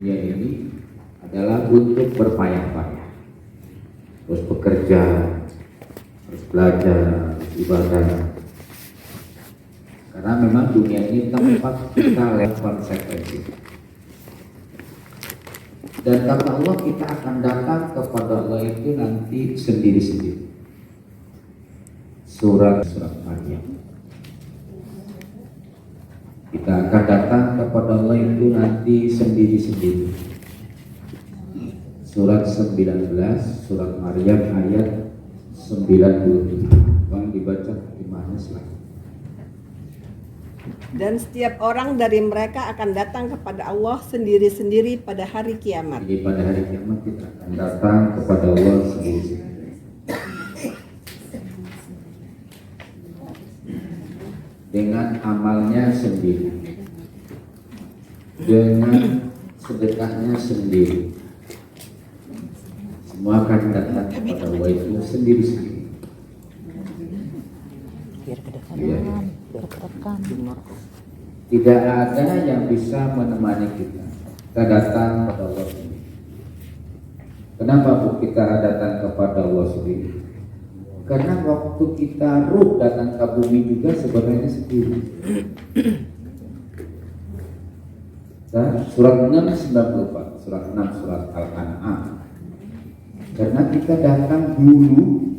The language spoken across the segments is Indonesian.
ini adalah untuk berpayah-payah, terus bekerja, terus belajar, terus ibadah. Karena memang dunia ini tempat kita lihat konsekuensi. Dan kata Allah, kita akan datang kepada Allah itu nanti sendiri-sendiri. Surat Maryam. Kita akan datang kepada Allah itu nanti sendiri-sendiri. Surat 19, surat Maryam ayat 97. Bang dibaca di mana selain? Dan setiap orang dari mereka akan datang kepada Allah sendiri-sendiri pada hari kiamat. Jadi pada hari kiamat kita akan datang kepada Allah sendiri-sendiri. Dengan amalnya sendiri, dengan sedekahnya sendiri, semua akan datang kepada Allah itu sendiri-sendiri. Ya. Tidak ada yang bisa menemani kita. Kita datang kepada Allah sendiri. Kenapa Bu kita datang kepada Allah sendiri? Karena waktu kita ruh datang ke bumi juga sebenarnya sendiri. Surat 6:94, surat 6 surat Al-An'am. Karena kita datang dulu,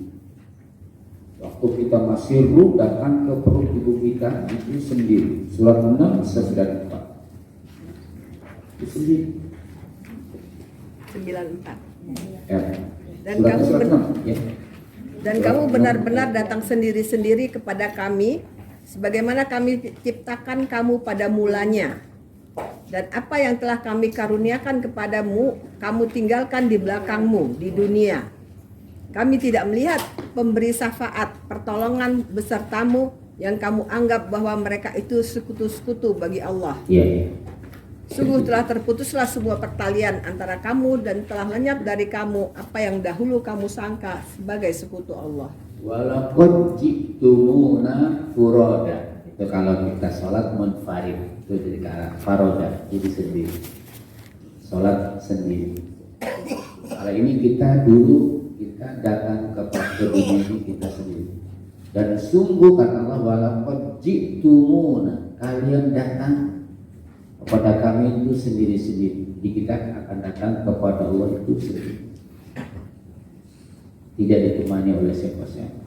waktu kita masih ruh datang ke perut ibu kita itu sendiri. Surat 6:94 itu sendiri. 94. Ya. Dan Surat, kamu surat 6, ya. Dan kamu benar-benar datang sendiri-sendiri kepada kami, sebagaimana kami ciptakan kamu pada mulanya. Dan apa yang telah kami karuniakan kepadamu, kamu tinggalkan di belakangmu di dunia. Kami tidak melihat pemberi syafaat, pertolongan besertamu yang kamu anggap bahwa mereka itu sekutu-sekutu bagi Allah. Iya. Sungguh telah terputuslah semua pertalian antara kamu dan telah lenyap dari kamu apa yang dahulu kamu sangka sebagai sekutu Allah. Walaupun jitumuna furoda, itu kalau kita sholat munfarid, itu jadi kata faroda, jadi sendiri, sholat sendiri. Kalau ini kita dulu kita datang ke dunia ini kita sendiri. Dan sungguh kata Allah, walaupun jitumuna, kalian datang kepada kami itu sendiri-sendiri. Jadi kita akan datang kepada Allah itu sendiri, tidak ditemani oleh siapa-siapa.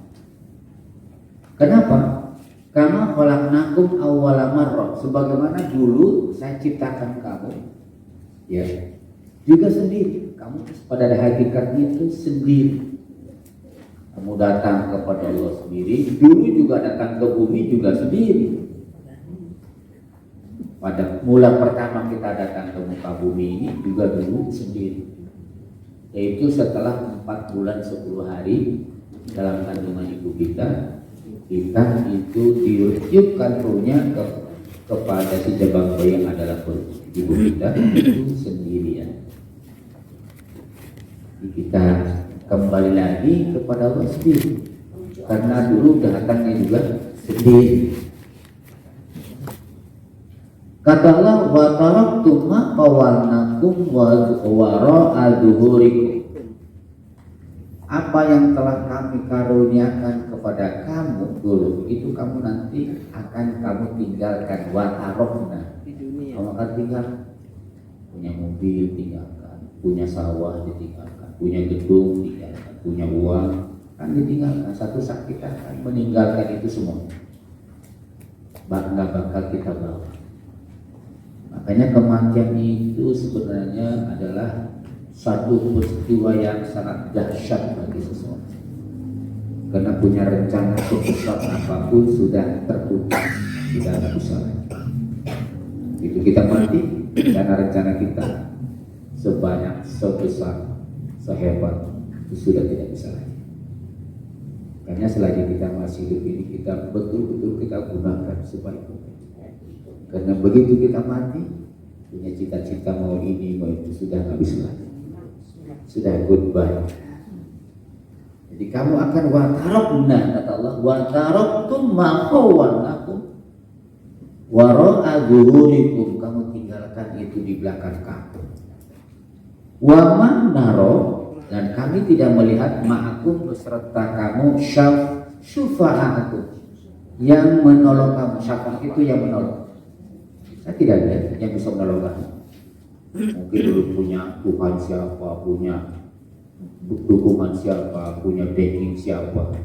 Kenapa? Karena khalaqnakum awwala marrah, sebagaimana dulu saya ciptakan kamu, ya, juga sendiri. Kamu pada hakikatnya itu sendiri. Kamu datang kepada Allah sendiri, dulu juga datang ke bumi juga sendiri. Pada mula pertama kita datang ke muka bumi ini juga dulu sendiri, yaitu setelah 4 bulan 10 hari dalam kandungan ibu kita itu ditiupkan ruhnya kepada si jabang bayi yang adalah ibu kita itu sendirian. Jadi kita kembali lagi kepada Allah sendiri, karena dulu datangnya juga sendiri. Kata Allah, wa taraktu ma qawalnakum wara'a dhuhurikum. Apa yang telah kami karuniakan kepada kamu dulu, itu kamu nanti akan kamu tinggalkan. Wa tarakna, kamu akan tinggal. Punya mobil tinggalkan, punya sawah ditinggalkan, punya gedung tinggalkan, punya uang kan ditinggalkan. Satu saat kita akan meninggalkan itu semua. Nggak bakal kita bawa. Makanya kematian itu sebenarnya adalah satu peristiwa yang sangat dahsyat bagi seseorang. Karena punya rencana sebesar apapun sudah terputus, sudah tidak bisa lagi. Itu kita mati, karena rencana kita sebanyak, sebesar, sehebat itu sudah tidak bisa lagi. Karena selagi kita masih hidup ini kita betul-betul kita gunakan sebaik-baiknya. Karena begitu kita mati, punya cita-cita mau ini mau itu sudah nggak bisa lagi, sudah goodbye. Jadi kamu akan watarokna, kata Allah, wataroktum ma'awanakum wara'a zuhurikum, kamu tinggalkan itu di belakang kamu. Wa man naro, dan kami tidak melihat ma'akum beserta kamu syufa'akum, yang menolong kamu. Syafa' itu yang menolong. Saya tidak lihat yang bisa menolong kamu. Mungkin dulu punya Tuhan siapa, punya dukungan siapa, punya backing siapa.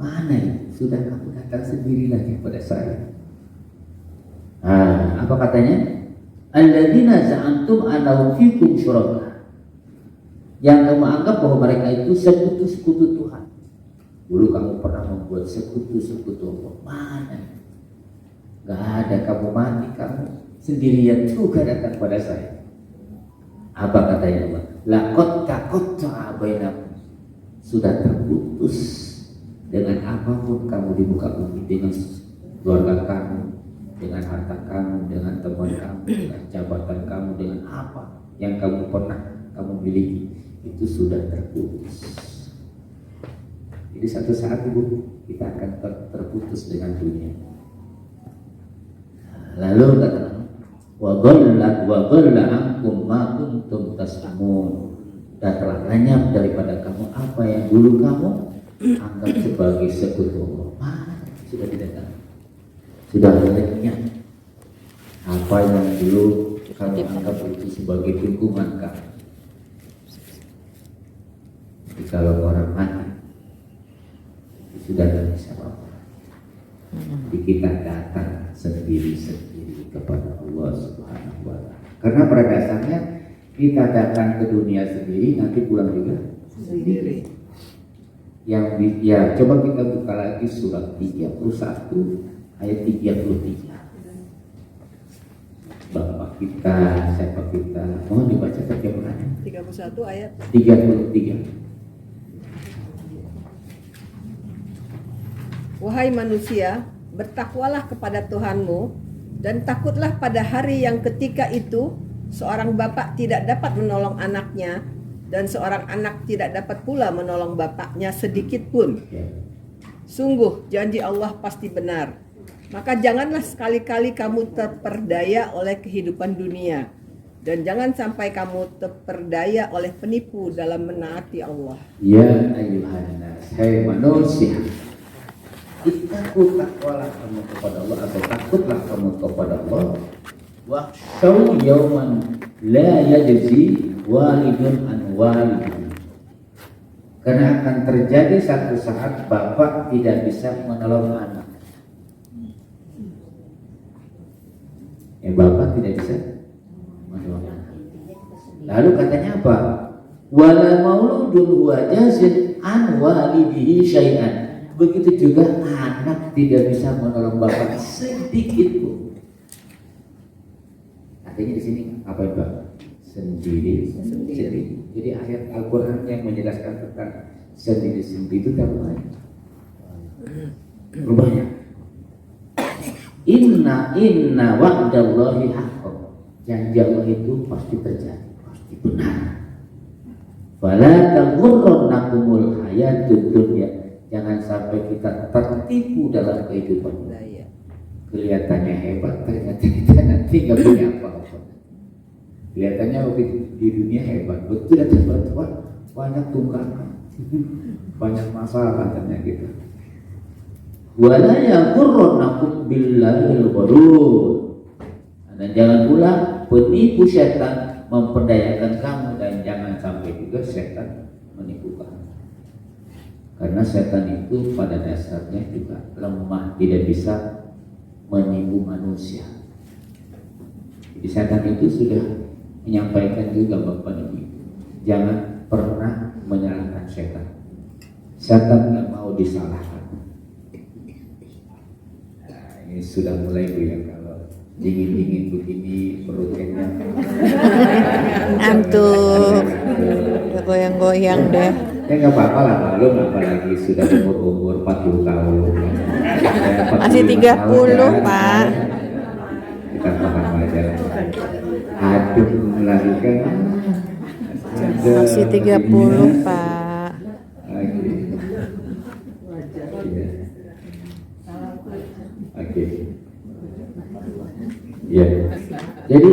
Mana itu? Sudah kamu datang sendiri lagi pada saya. Apa katanya? Alladzina za'antum annahum fikum syuraka. Yang kamu anggap bahwa mereka itu sekutu-sekutu Tuhan. Dulu kamu pernah membuat sekutu-sekutu Allah. Mana? Gak ada, kamu mati, kamu sendirian juga datang pada saya. Apa katanya Allah? Laqad taqatta'a bainakum. Sudah terputus dengan apapun kamu di muka bumi, dengan keluarga kamu, dengan harta kamu, dengan teman kamu, dengan jabatan kamu, dengan apa yang kamu pernah kamu miliki, itu sudah terputus. Jadi satu saat ibu kita akan terputus dengan dunia. Lalu kata wa dhalla ankum ma kuntum tas'amun, dan telah lenyap daripada kamu apa yang dulu kamu anggap sebagai sekutu Allah. Sudah tidak tahu, sudah lenyap apa yang dulu kamu anggap itu sebagai dukungan kamu. Jadi kalau orang mati sudah tidak bisa apa-apa. Jadi kita datang sendiri-sendiri kepada Allah Subhanahu wa Ta'ala. Karena pada dasarnya kita datang ke dunia sendiri, nanti pulang juga sendiri. Ya, coba kita buka lagi surat 31 ayat 33. Bapak kita, siapa kita? Mohon dibaca terjemahannya. 31 ayat 33. Wahai manusia, bertakwalah kepada Tuhanmu dan takutlah pada hari yang ketika itu seorang bapak tidak dapat menolong anaknya dan seorang anak tidak dapat pula menolong bapaknya sedikit pun. Sungguh janji Allah pasti benar. Maka janganlah sekali-kali kamu terperdaya oleh kehidupan dunia, dan jangan sampai kamu terperdaya oleh penipu dalam menaati Allah. Ya ayuhan nas, hai manusia, takutlah kamu kepada Allah, atau takutlah kamu kepada Allah. Wakhshaw yawman la yajzi walidun an walidihi, karena akan terjadi satu saat bapak tidak bisa menolong anak. Bapak tidak bisa menolong anak. Lalu katanya apa? Wala mauludun huwa jazin an walidihi syai'an. Begitu juga anak tidak bisa menolong bapak sedikit pun. Artinya di sini apa itu? Sendiri. Jadi ayat Al-Quran yang menjelaskan tentang sendiri-sendiri itu tak banyak. Rupanya Inna wa'dallahi haqqun. Janji Allah itu pasti terjadi, pasti benar. Fala taghurrannakumul hayatud dunya. Jangan sampai kita tertipu dalam kehidupan. Kelihatannya hebat, ternyata kita nanti nggak punya apa-apa. Kelihatannya di dunia hebat, betul betul banyak tunggakan, banyak masalah katanya kita. Wala yaghurrannakum billahil ghurur. Dan jangan pula penipu setan memperdayakan kamu, dan jangan sampai juga setan menipu kamu. Karena setan itu pada dasarnya juga lemah, tidak bisa menipu manusia. Jadi setan itu sudah menyampaikan juga Bapak Ibu, jangan pernah menyalahkan setan. Setan nggak mau disalahkan. Nah, ini sudah mulai goyang, kalau dingin-dingin begini perutnya. Antum goyang-goyang deh. Ya nggak apa-apa lah, maklum apalagi sudah umur 40 tahun. Masih 30 Pak. Kita paham aja. Aduh melahirkan. Masih 30 Pak. Oke. Ya. Jadi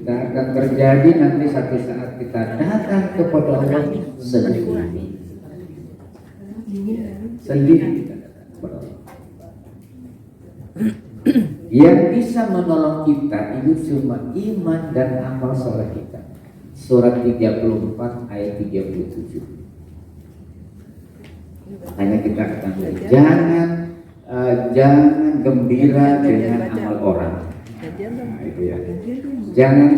kita akan terjadi nanti satu saat kita datang kepada Allah sendiri. Sendiri kita datang kepada Allah. Yang bisa menolong kita itu cuma iman dan amal soleh kita. Surat 34 ayat 37. Hanya kita katakan jangan gembira dengan amal orang. Nah, itu ya. Jangan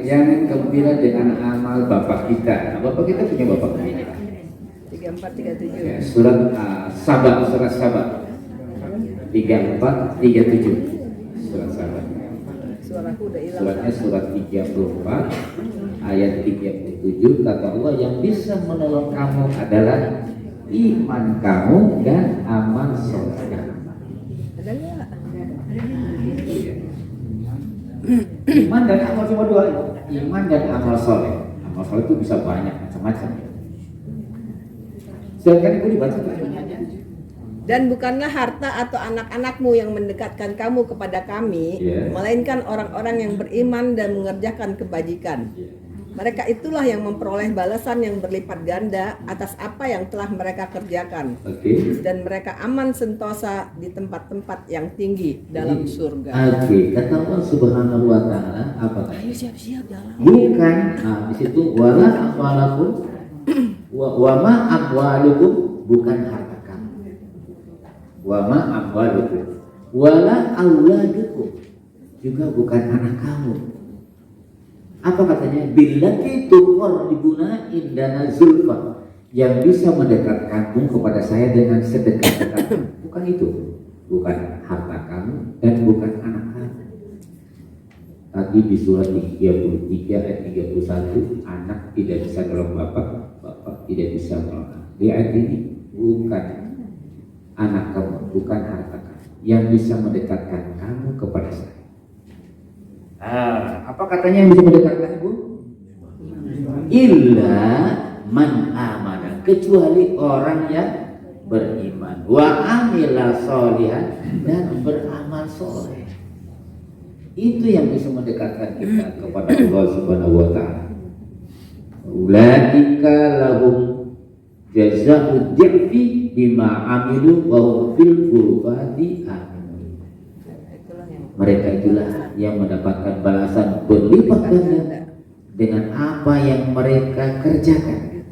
jangan gembira dengan amal bapak kita. Nah, bapak kita punya bapak kita. 3437. Ya, surat Sabah, surat Sabah 3437. Surat Sabah. Suaraku udah hilang. Suratnya surat 34 ayat 37, kata Allah, yang bisa menolong kamu adalah iman kamu dan amal soleh. Ada nggak? Iman dan amal cuma dua. Iman dan amal soleh. Amal soleh itu bisa banyak macam-macam. Silakan ibu dibaca. Dan bukanlah harta atau anak-anakmu yang mendekatkan kamu kepada kami, melainkan orang-orang yang beriman dan mengerjakan kebajikan. Mereka itulah yang memperoleh balasan yang berlipat ganda atas apa yang telah mereka kerjakan. Dan mereka aman sentosa di tempat-tempat yang tinggi dalam surga. Kata Allah Subhanahu wa taala apa? Ayo siap-siap jalan. Bukan, di situ wala amwalakum wa ma amwalukum, bukan harta kamu. Wa ma amwalukum wala auladukum, juga bukan anak kamu. Apa katanya? Billati tuqarribuna indana zulfa, yang bisa mendekatkanmu kepada saya dengan sedekat-dekatnya. Bukan itu, bukan harta kamu dan bukan anak kamu. Tadi di surat 33 ayat 31, anak tidak bisa nolong bapak, bapak tidak bisa nolong anak. Di ayat ini bukan anak kamu, bukan harta kamu yang bisa mendekatkan kamu kepada saya. Apa katanya yang bisa mendekatkan ibu? Illa man amana, kecuali orang yang beriman, wa amila sholihan, dan beramal soleh. Itu yang bisa mendekatkan kita kepada Allah Subhanahu wa taala. Ulaika lahum jazaa'ud dhi'fi bima amilu wa hum fil ghurfati amin. Mereka itulah yang mendapatkan balasan berlipat ganda dengan apa yang mereka kerjakan.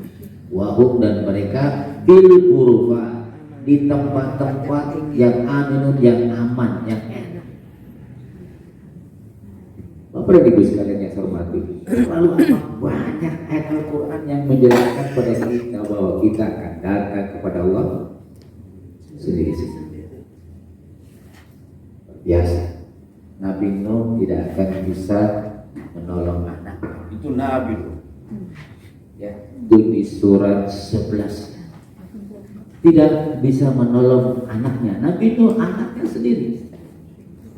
Wahum, dan mereka fil ghurfa, di tempat-tempat yang aminun, yang aman, yang enak. Bapak dan Ibu sekalian yang saya hormati, lalu apa banyak ayat Al-Quran yang menjelaskan pada kita bahwa kita akan datang kepada Allah sendiri-sendiri. Biasa, Nabi Nuh tidak akan bisa menolong anak. Itu Nabi Nuh. Ya, itu di surat 11. Tidak bisa menolong anaknya. Nabi Nuh anaknya sendiri.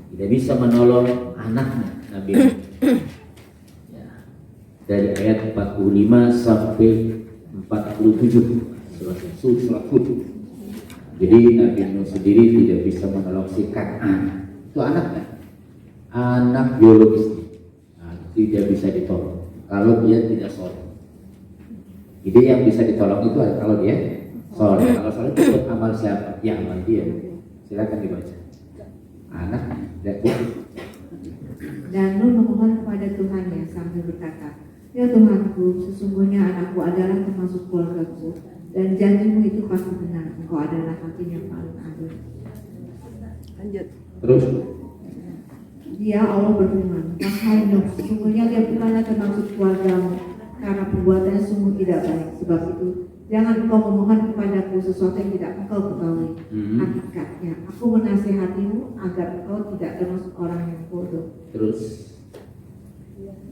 Tidak bisa menolong anaknya. Nabi Nuh. Ya. Dari ayat 45 sampai 47 surat Hud. Jadi Nabi Nuh sendiri tidak bisa menolong si Kan'an. Itu anaknya, anak biologis, tidak bisa ditolong kalau dia tidak soleh. Jadi yang bisa ditolong itu kalau dia soleh. Kalau soleh itu amal siapa? Ya amal dia. Silakan dibaca. Anak tidak boleh. Dan Nuh memohon kepada Tuhannya sambil berkata, ya Tuhanku, sesungguhnya anakku adalah termasuk keluargaku, dan janjimu itu pasti benar. Engkau adalah hakim yang paling adil. Lanjut. Terus Dia Allah berfirman, wahai Nuh, sesungguhnya dia bukanlah termasuk keluargamu, karena perbuatannya sungguh tidak baik. Sebab itu, jangan engkau memohon kepadaku sesuatu yang tidak engkau ketahui hakikatnya. Aku menasihatimu agar engkau tidak termasuk orang yang bodoh. Terus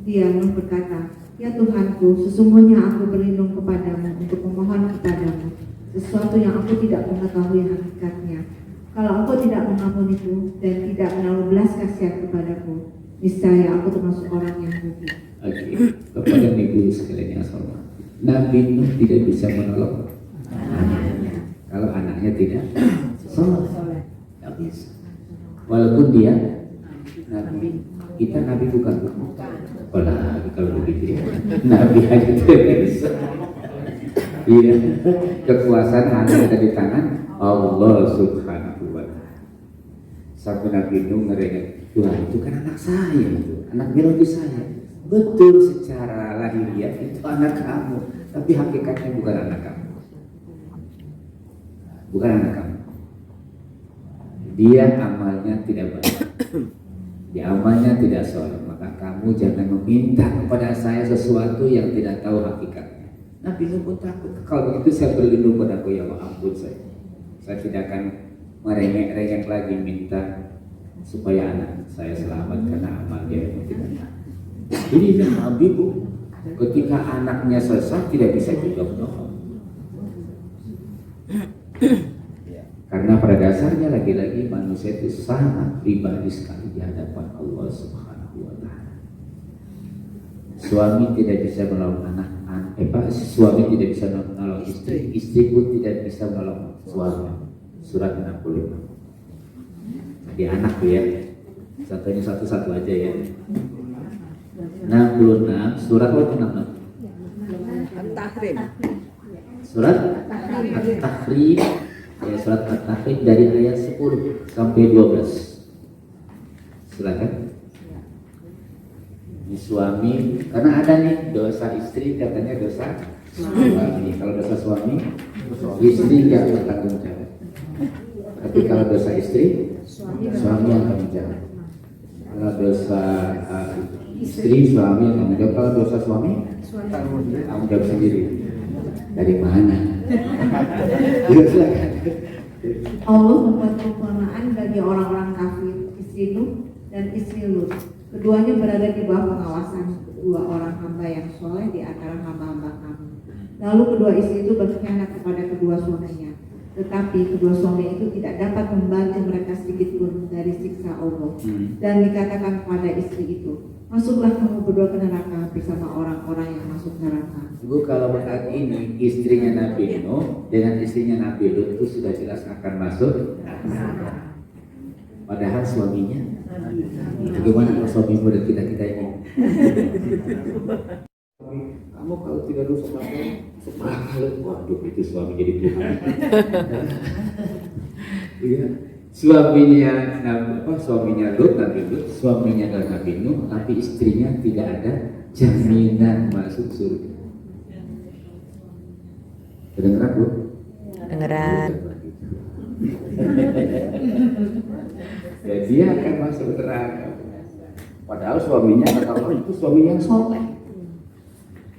Dia Nuh berkata, ya Tuhanku, sesungguhnya aku berlindung kepadamu untuk memohon kepadamu sesuatu yang aku tidak mengetahui hakikatnya. Kalau engkau tidak mengampuniku dan tidak menaruh belas kasihan kepadaku, niscaya aku termasuk orang yang rugi. Kepada ibu sekalian yang hormat, Nabi Nuh tidak bisa menolong anaknya kalau anaknya tidak soleh. Tidak bisa. Walaupun dia Nabi Kita nabi bukan? Apalagi kalau begitu ya. Nabi aja tidak bisa. Iya, kekuasaan hanya ada di tangan Allah Subhanahu wa Ta'ala. Sampai Nabi Nuh ngerengek, Tuhan itu kan anak saya, itu anak biologis saya. Betul secara lahiriah itu anak kamu, tapi hakikatnya bukan anak kamu. Bukan anak kamu. Dia amalnya tidak baik. Dia amalnya tidak soleh. Maka kamu jangan meminta kepada saya sesuatu yang tidak tahu hakikatnya. Nabi Nuh pun takut. Kalau begitu saya berlindung padaku, ya Allah, ampun saya. Saya tidak akan merengek-rengek lagi minta supaya anak saya selamat karena amal dia yang tidak tahu. Jadi Nabi Bu, ketika anaknya sesat tidak bisa juga menolong. Karena pada dasarnya lagi-lagi manusia itu sangat pribadi sekali di hadapan Allah Subhanahu wa Ta'ala. Suami tidak bisa menolong suami tidak bisa menolong istri, istri pun tidak bisa menolong suami. Surat 65. Di anak tuh ya. Contohnya satu-satu aja ya. 66 surat apa 66? At-Tahrim. Surat At-Tahrim. Ya, surat At-Tahrim dari ayat 10 sampai 12. Silakan. Ini suami, karena ada nih dosa istri katanya dosa suami. Kalau dosa suami, istri nggak bertanggung jawab. Tapi kalau dosa istri, suami yang tanggung jawab. Kalau dosa istri, suami yang tanggung jawab. Kalau dosa suami, tanggung jawab sendiri. Dari mana? Allah membuat perumpamaan bagi orang-orang kafir, istri Nuh dan istri Lut. Keduanya berada di bawah pengawasan dua orang hamba yang soleh di antara hamba-hamba kami. Lalu kedua istri itu berkhianat kepada kedua suaminya. Tetapi kedua suami itu tidak dapat membantu mereka sedikit pun dari siksa Allah. Dan dikatakan kepada istri itu, masuklah kamu berdua ke neraka bersama orang-orang yang masuk neraka. Ibu, kalau saat ini istrinya Nabi Nuh dengan istrinya Nabi Lut itu sudah jelas akan masuk neraka. Padahal suaminya, bagaimana kalau suamimu dan kita ini? Kamu kalau tidak dosa seperangkali, waduh itu suami jadi Tuhan. Iya, suaminya Lut, Nabi Lut, suaminya adalah Nabi Nuh, tapi istrinya tidak ada jaminan masuk surga. Kedengeran Bu? Kedengeran. Ya, dia akan masuk neraka. Padahal suaminya kata Allah itu suami yang soleh.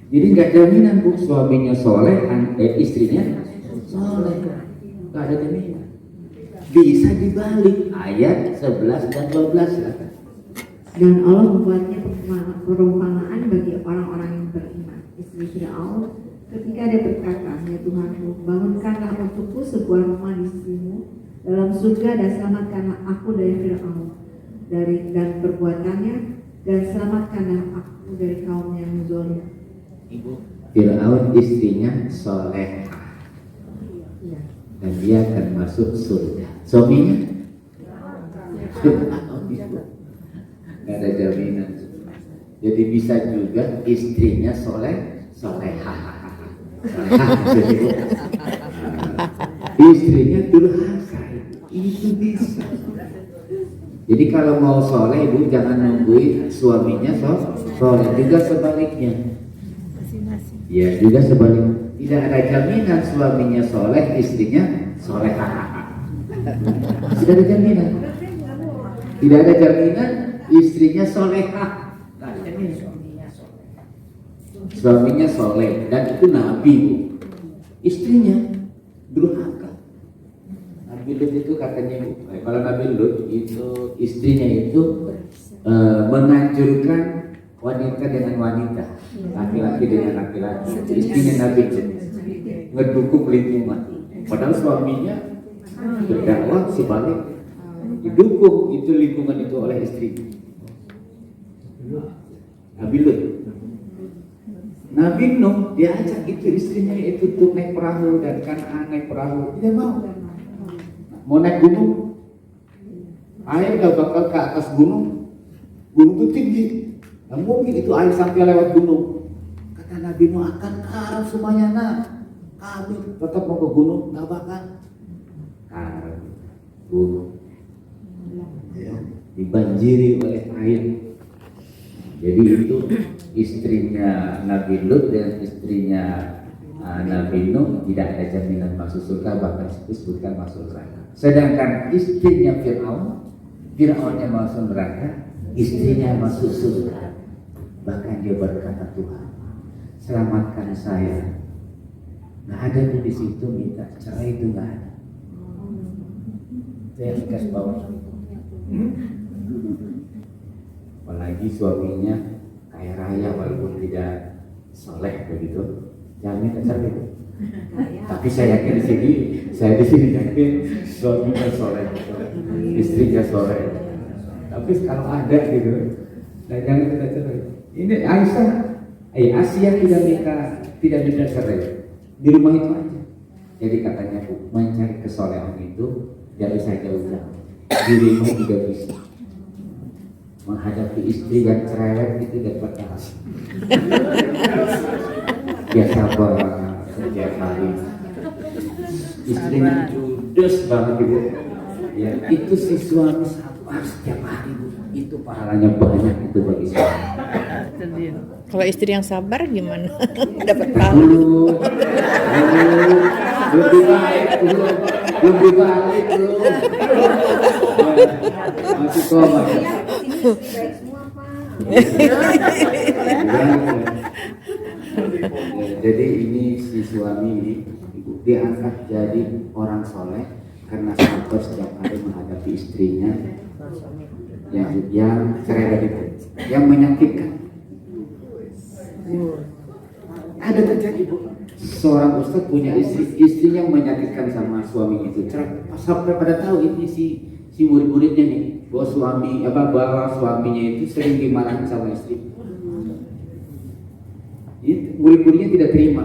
Jadi nggak jaminan Bu, suaminya soleh, istrinya soleh. Nggak ada jaminan. Bisa dibalik ayat 11 dan 12 lah. Dan Allah membuatnya perumpamaan bagi orang-orang yang beriman. Istri Fir'aun ketika dia berkata, ya Tuhanku, bangunkanlah untukku sebuah rumah di sisimu dalam surga dan selamatkanlah aku dari Fir'aun dan perbuatannya, dan selamatkanlah aku dari kaum yang zalim. Ibu, Fir'aun istrinya soleh dan dia akan masuk surga. Suaminya nggak ada jaminan. Jadi bisa juga istrinya solehah. Istrinya durhaka, itu bisa. Jadi kalau mau soleh Ibu jangan nungguin suaminya soleh, juga sebaliknya. Ya juga sebaliknya. Tidak ada jaminan suaminya soleh, istrinya solehah. Tidak ada jaminan. Tidak ada jaminan istrinya solehah. Suaminya soleh dan itu Nabi Bu. Istrinya durhaka. Nabi Lut itu katanya Bu, kalau Nabi Lut itu istrinya itu menganjurkan wanita dengan wanita, laki-laki dengan laki-laki. Istrinya Nabi Lut ngedukung lingkungan. Padahal suaminya berdakwah sebalik, didukung itu lingkungan itu oleh istri. Nabi Lut. Nabi Nuh diajak itu istrinya itu untuk naik perahu dan Kanaan naik perahu, tidak mau. Mau naik gunung, air gak bakal ke atas gunung, gunung itu tinggi, nggak mungkin itu air sampai lewat gunung. Kata Nabi Nuh, akan karam semuanya nak, kami tetap mau ke gunung, nggak bakal karam gunung, ya, dibanjiri oleh air. Jadi itu istrinya Nabi Lut dan istrinya Nabi Nuh tidak ada jaminan masuk surga, bahkan disebutkan masuk neraka. Sedangkan istrinya Fir'aunnya masuk neraka, istrinya masuk surga. Bahkan dia berkata, Tuhan, selamatkan saya. Nggak ada tuh di situ minta cerai, itu nggak ada. Itu yang dikasih bawah. Apalagi suaminya kaya raya walaupun tidak soleh begitu, jangan minta cerai. Tapi saya yakin di sini yakin suaminya soleh, istrinya soleh. Tapi kalau ada gitu, nah jangan minta cerai. Ini Asia tidak minta cerai di rumah itu aja. Jadi katanya Bu, mencari kesolehan itu dari saya jauh-jauh. Di rumah juga bisa. Menghadapi istri yang cerewet itu dapat bahas. Dia sabar setiap hari. Istrinya judes banget gitu. Ya, itu si suami sabar setiap hari Bu. Itu pahalanya banyak itu bagi suami. Kalau istri yang sabar gimana? Dapat pahala. Lebih baik belum. Masih koma. Jadi ini si suami ini diangkat jadi orang soleh karena sabar setiap hari menghadapi istrinya yang cerewet itu, yang menyakitkan. Ada terjadi Bu, seorang ustadz punya istrinya menyakitkan sama suaminya itu, sampai pada tahu ini si murid-muridnya nih, bahwa suaminya itu sering dimarahin sama istri. Ini murid-muridnya tidak terima.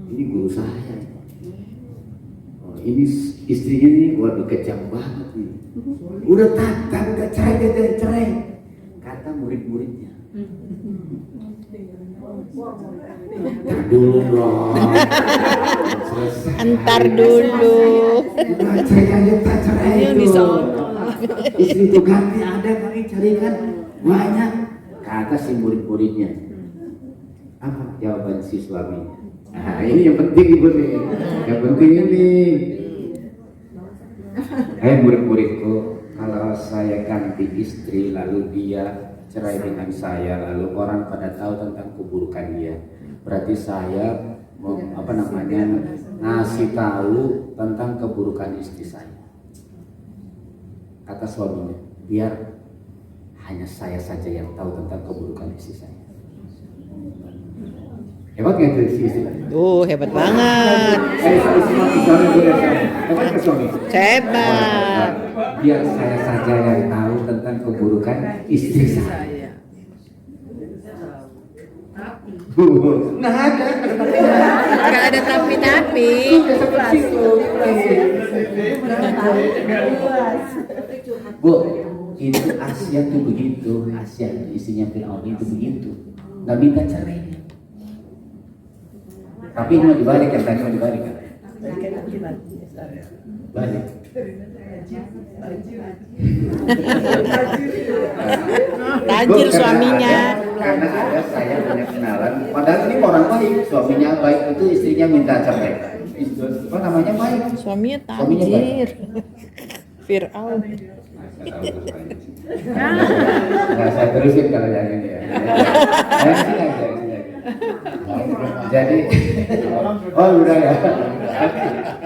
Ini guru saya. Oh, ini istrinya nih, waduh kejam banget nih. Udah cerai. Kata murid-muridnya. Dulu dong. Antar dulu. Cerai itu. Istri itu ganti ada kami carikan banyak. Kata si murid-muridnya. Apa jawaban si suaminya? Nah, ini yang penting Ibu nih. Yang penting ini. Murid-muridku, kalau saya ganti istri lalu dia cerai dengan saya, lalu orang pada tahu tentang keburukan dia, berarti saya ngasih tahu tentang keburukan istri saya. Kata suaminya, biar hanya saya saja yang tahu tentang keburukan istri saya. Hebat nggak itu istri? Hebat banget. Hebat ke suami? Hebat. Biar saya saja yang tahu tentang keburukan istri saya. Nah ada. Nggak ada tapi. Bu, itu Asia tuh begitu. Asia istrinya Fir'aun itu begitu. Nggak minta cerai. Tapi mau dibalik kan, tadi mau dibalik kan? Balik. Tajir suaminya. Karena ada saya punya kenalan, padahal ini orang baik, suaminya baik itu istrinya minta cerai. Apa namanya baik? Suaminya Suaminya baik. tajir. Fir'aun. Nah, saya terusin kalau yang ini ya. Jadi, udah ya.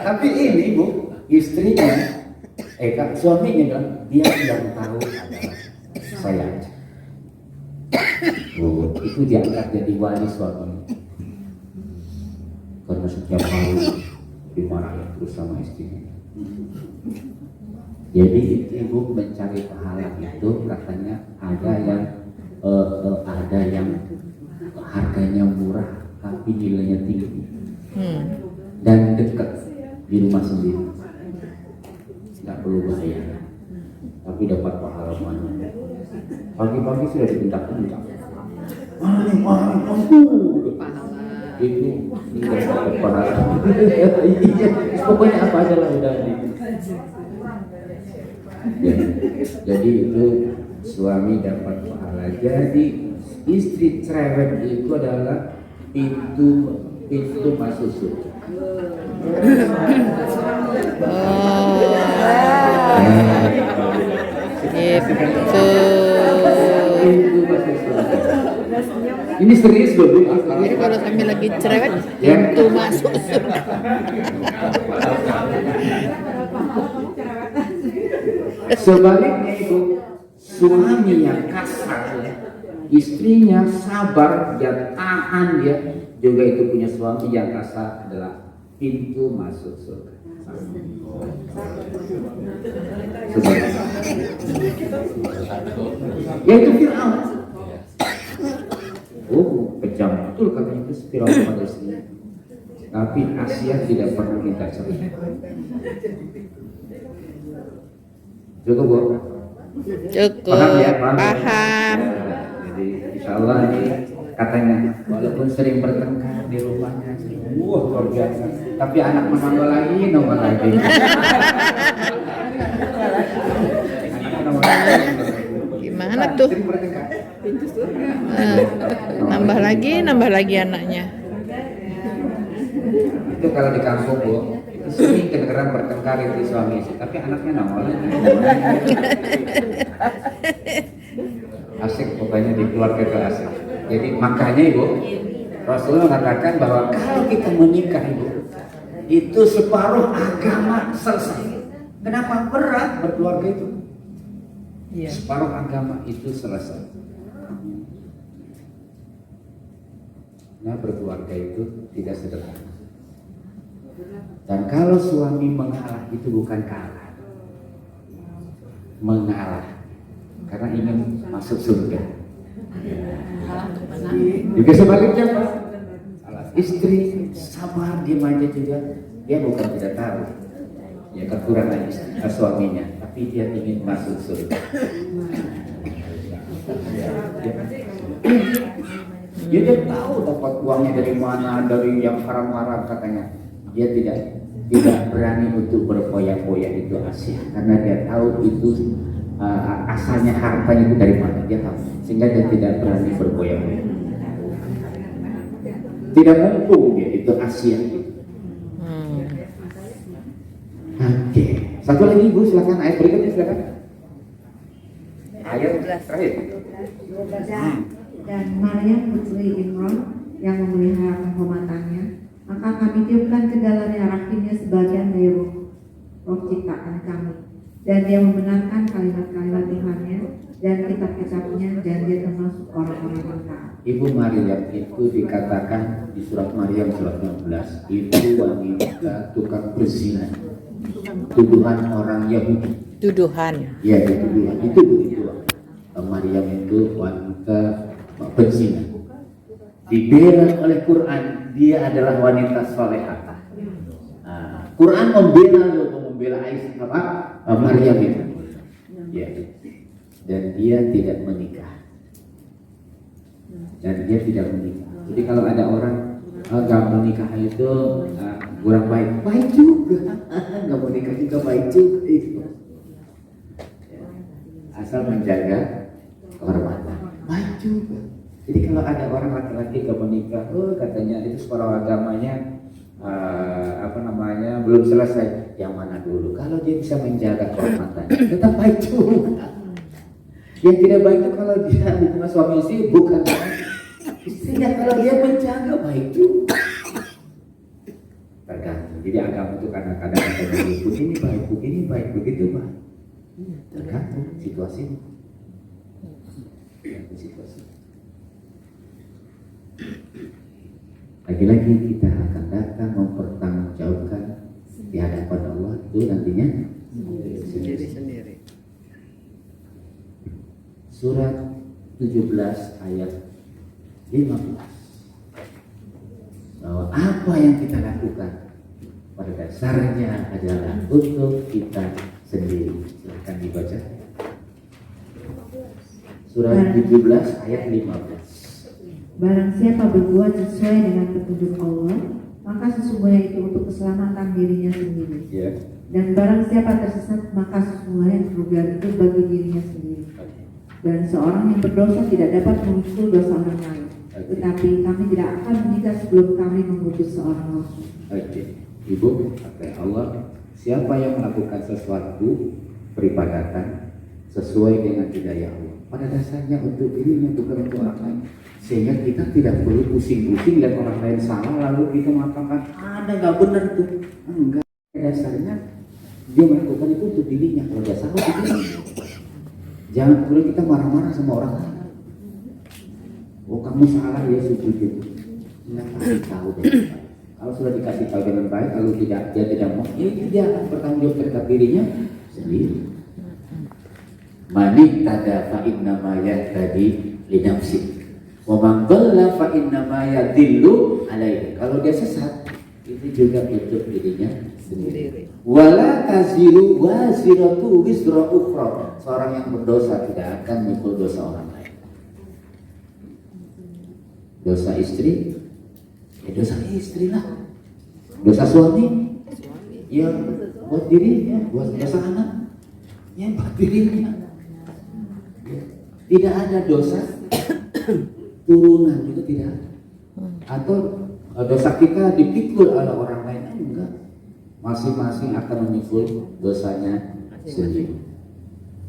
Tapi ini Bu, istrinya, suaminya bilang dia yang tahu adalah saya. Bu, itu diangkat jadi wali suaminya. Karena setiap hari dimarahin terus sama istrinya. Jadi ibu mencari pahala itu katanya ada yang harganya murah tapi nilainya tinggi dan dekat di rumah sendiri, nggak perlu bayar tapi dapat pahala banyak. Pagi-pagi sudah dibentak-bentak. Itu tidak dapat pahala. Iya, pokoknya apa aja lah udah. Ya, jadi itu suami dapat pahala. Jadi istri cerewet itu adalah pintu masuk surga. Pintu masuk surga. Ini serius loh Bu. Jadi kalau kami lagi cerewet, pintu masuk surga. Sebaliknya itu suami yang kasar, istrinya sabar, dia tahan, dia juga itu punya suami yang kasar adalah pintu masuk surga. Yaitu Fir'aun. Oh, kejam betul katanya itu Fir'aun pada istrinya. Tapi Asia tidak pernah minta cerai. Cukup Bu? Cukup. Paham ya? Paham. Jadi insya Allah ini katanya walaupun sering bertengkar di rumahnya, luar biasa. Tapi anak menambah lagi. Gimana tuh? Sering bertengkar. Nambah lagi anaknya. Itu kalau di kampung Bu, itu sering kedengeran bertengkar itu suami istri, tapi anaknya nongol lagi. Asik pokoknya di keluarga itu asik. Jadi makanya Ibu, Rasulullah mengatakan bahwa kalau kita menikah Ibu, itu separuh agama selesai. Kenapa berat berkeluarga itu? Separuh agama itu selesai. Nah, berkeluarga itu tidak sederhana. Dan kalau suami mengalah itu bukan kalah, mengalah karena ingin masuk surga. Juga sebaliknya Pak, istri sabar diam aja juga, dia bukan tidak tahu ya kekurangan suaminya, tapi dia ingin masuk surga. Dia tahu dapat uangnya dari mana, dari yang haram-haram katanya. Dia tidak berani untuk berfoya-foya itu Asia, karena dia tahu itu asalnya hartanya itu dari mana, dia tahu, sehingga dia tidak berani berfoya-foya. Tidak mumpung dia itu Asia. Oke. Satu lagi Bu, silakan ayat berikutnya silakan. Ayat terakhir. Dan Maryam putri Imran yang memelihara kehormatannya, maka kami tiupkan ke dalamnya rahimnya sebagian dari roh ciptaan kami, dan dia membenarkan kalimat-kalimat Tuhannya dan kitab-kitabnya, dan dia termasuk orang-orang yang taat. Ibu Maryam itu dikatakan di surat Maryam surat 16 itu wanita tukang berzina, tuduhan orang Yahudi. Tuduhan. Ya, itu Maryam itu wanita berzina. Dibela oleh Quran, dia adalah wanita solehah. Quran membela Maryam itu. Ya. Dan dia tidak menikah. Jadi kalau ada orang nggak menikah itu kurang baik juga. Nggak menikah juga baik juga itu. Asal menjaga kehormatan, baik juga. Jadi kalau ada orang laki-laki nggak menikah, katanya itu separuh agamanya belum selesai. Yang mana dulu? Kalau dia bisa menjaga kehormatan, tetap baik juga. Yang tidak baik itu kalau dia hubungan suami istri bukan istrinya, kalau dia menjaga baik juga. Tergantung. Jadi agama itu kadang-kadang begini baik, begitu baik. Tergantung situasinya. Lagi-lagi kita akan datang mempertanggungjawabkan di hadapan Allah itu nantinya sendiri. Surat 17 ayat 15. Bahwa apa yang kita lakukan pada dasarnya adalah untuk kita sendiri. Silakan dibaca. Surat 17 ayat 15. Barang siapa berbuat sesuai dengan petunjuk Allah, maka sesungguhnya itu untuk keselamatan dirinya sendiri. Ya. Dan barang siapa tersesat, maka sesungguhnya kerugian itu bagi dirinya sendiri. Dan seorang yang berdosa tidak dapat memikul dosa orang lain. Tetapi kami tidak akan menikah sebelum kami mengutus seorang rasul. Oke. Ibu, kata Allah, siapa yang melakukan sesuatu peribadatan sesuai dengan hidayah Allah, pada dasarnya untuk dirinya bukan untuk orang lain. Sehingga kita tidak perlu pusing-pusing lihat orang lain salah lalu kita mengatakan ada nggak benar itu. Enggak. Pada dasarnya dia melakukan itu untuk dirinya. Kalau dia salah itu dirinya. Jangan perlu kita marah-marah sama orang lain. Oh kamu salah ya suku itu. Nggak kasih tahu deh. Kalau sudah dikasih tahu dengan baik, kalau dia tidak mau, ya dia akan bertanggung jawab terhadap dirinya sendiri. Manik tada fa inna ma yahtadi li nafsi. Wa man dhalla fa inna ma yadillu alaihi. Kalau dia sesat, itu juga untuk dirinya sendiri. Wala taziru waziratu wizra ukhra. Seorang yang berdosa tidak akan memikul dosa orang lain. Dosa istri, ya dosa istri lah. Dosa suami, ya buat dirinya. Buat dosa anak, ya buat dirinya. Tidak ada dosa turunan, juga tidak ada. Atau dosa kita dipikul oleh orang lain, enggak. Masing-masing akan memikul dosanya sendiri.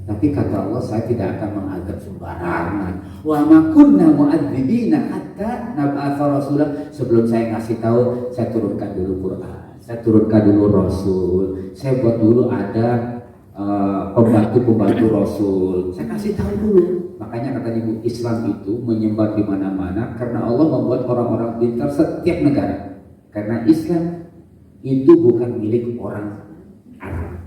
Tapi kata Allah, saya tidak akan mengadab sembarangan. Wa ma kunna mu'adzibina hatta nab'atsa rasulah. Sebelum saya ngasih tahu, saya turunkan dulu Quran, saya turunkan dulu Rasul, saya buat dulu ada pembantu-pembantu Rasul. Saya kasih tahu dulu. Makanya kata Ibu, Islam itu menyebar di mana-mana karena Allah membuat orang-orang pintar setiap negara. Karena Islam itu bukan milik orang Arab.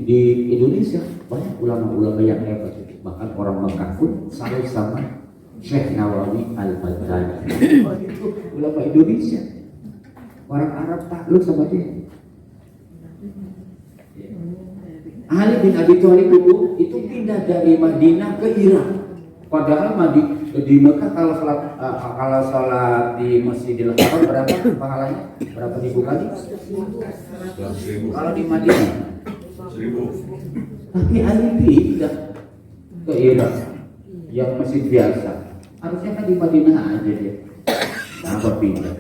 Di Indonesia banyak ulama-ulama yang hebat. Bahkan orang Mekah pun saling sama Syekh Nawawi Al-Baghdadi. Itu ulama Indonesia. Orang Arab takluk sama dia. Ali bin Abi Thalib itu pindah dari Madinah ke Irak. Padahal di Mekah kalau salat di Masjidil Haram berapa pahalanya? Berapa ribu kali? Kalau di Madinah 1.000. Tapi Ali pindah ke Irak yang masjid biasa. Harusnya kan di Madinah aja dia. Kenapa pindah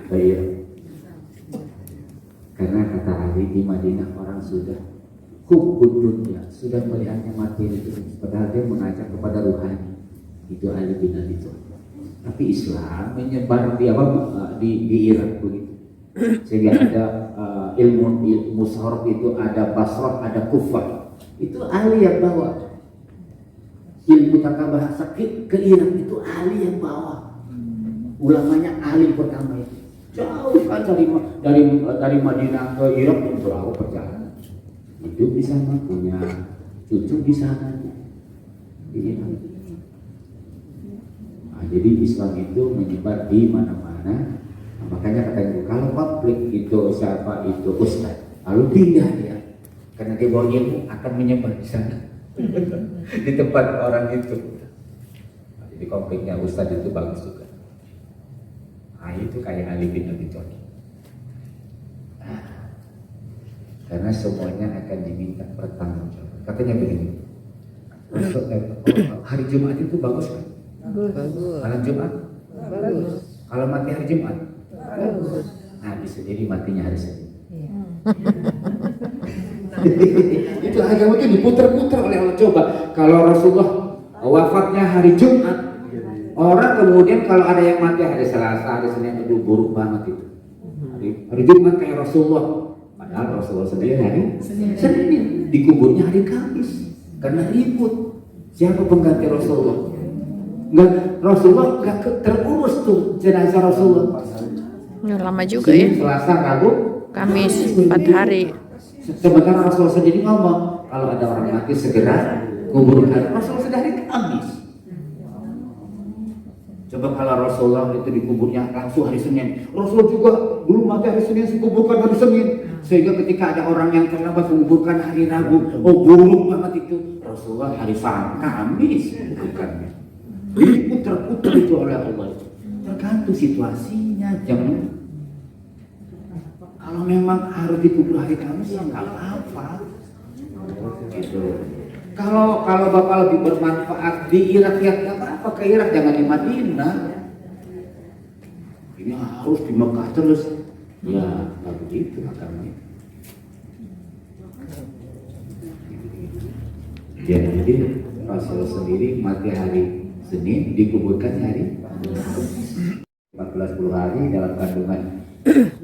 ke Irak? Karena kata Ali, di Madinah orang sudah hubbud dunya, sudah melihatnya materi itu, padahal dia mengajak kepada ruhani. Itu Ali bin Abi Thalib. Tapi Islam menyebar di Irak begitu, sehingga ada ilmu sharaf itu, ada Basrah, ada Kufah. Itu Ali yang bawa. Ilmu tata bahasa ke Irak itu Ali yang bawa. Ulamanya Ali pertama itu. Jauh kan dari Madinah ke Irak itu berapa perjalanan. Hidup di sana, punya cucu di sana. Nah, jadi Islam itu menyebar di mana-mana. Nah, makanya kata Ibu, kalau konflik itu siapa itu ustaz, lalu pindah dia, karena dia bawa ilmu akan menyebar di sana, di tempat orang itu. Nah, jadi konfliknya ustaz itu bagus juga. Nah, itu kayak Ali bin Abi Thalib. Karena semuanya akan diminta pertanggungjawaban. Katanya begini, hari Jumat itu bagus kan? Bagus. Malam Jumat? Bagus. Kalau mati hari Jumat? Bagus. Nah, bisa jadi matinya hari Senin. Itu agama itu diputer-puter oleh Allah. Coba kalau Rasulullah wafatnya hari Jumat, orang kemudian kalau ada yang mati hari Selasa, hari Senin, itu buruk banget itu. Hari Jumat kayak Rasulullah. Padahal Rasulullah sendiri hari Senin, dikuburnya hari Kamis karena ribut. Siapa pengganti Rasulullah? Rasulullah nggak terurus tuh jenazah Rasulullah. Lama juga ya. Selasa, Rabu, Kamis 4 hari. Sementara Rasulullah sendiri ngomong kalau ada orang mati segera kuburkan. Rasulullah sudah hari Kamis. Sebab kalau Rasulullah itu dikuburnya langsung hari Senin, Rasul juga dulu mati hari Senin, dikuburkan hari Senin. Sehingga ketika ada orang yang terlambat menguburkan hari Rabu, oh buruk banget itu. Rasulullah hari Kamis menguburkannya. Diputar-putar itu oleh Allah. Tergantung situasinya, jangan. Kalau memang harus dikubur hari Kamis ya nggak apa-apa. Gitu. Kalau Bapak lebih bermanfaat di Irak ya nggak apa-apa, ke Irak jangan di Madinah. Ini harus di Mekah terus. Ya nggak begitu agamanya. Jadi Rasul sendiri mati hari Senin, dikuburkan hari 14 hari dalam kandungan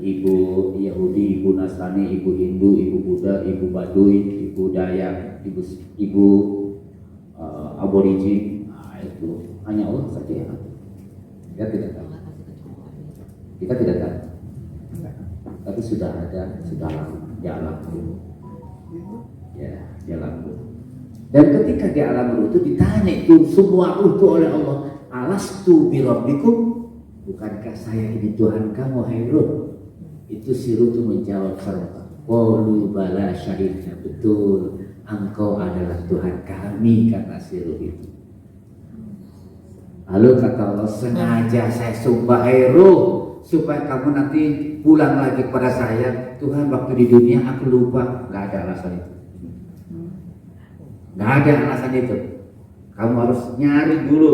ibu Yahudi, ibu Nasrani, ibu Hindu, ibu Buddha, ibu Baduy, ibu Dayak, ibu Aborigin. Nah, itu hanya Allah saja yang tahu. Kita tidak tahu. Kita tidak tahu. Tapi sudah ada, sudah di alam ruh. Ya, di alam ruh. Dan ketika di alam ruh itu ditanya itu semua ruh itu oleh Allah, alastu bi rabbikum, bukankah saya ini Tuhan kamu, hai ruh? Itu si ruh itu menjawab serta, qalu bala syahidna, betul engkau adalah Tuhan kami, kata si ruh itu. Lalu kata Allah, sengaja saya sumpah hai ruh, supaya kamu nanti pulang lagi kepada saya. Tuhan, waktu di dunia aku lupa. Gak ada alasan itu. Gak ada alasan itu. Kamu harus nyari dulu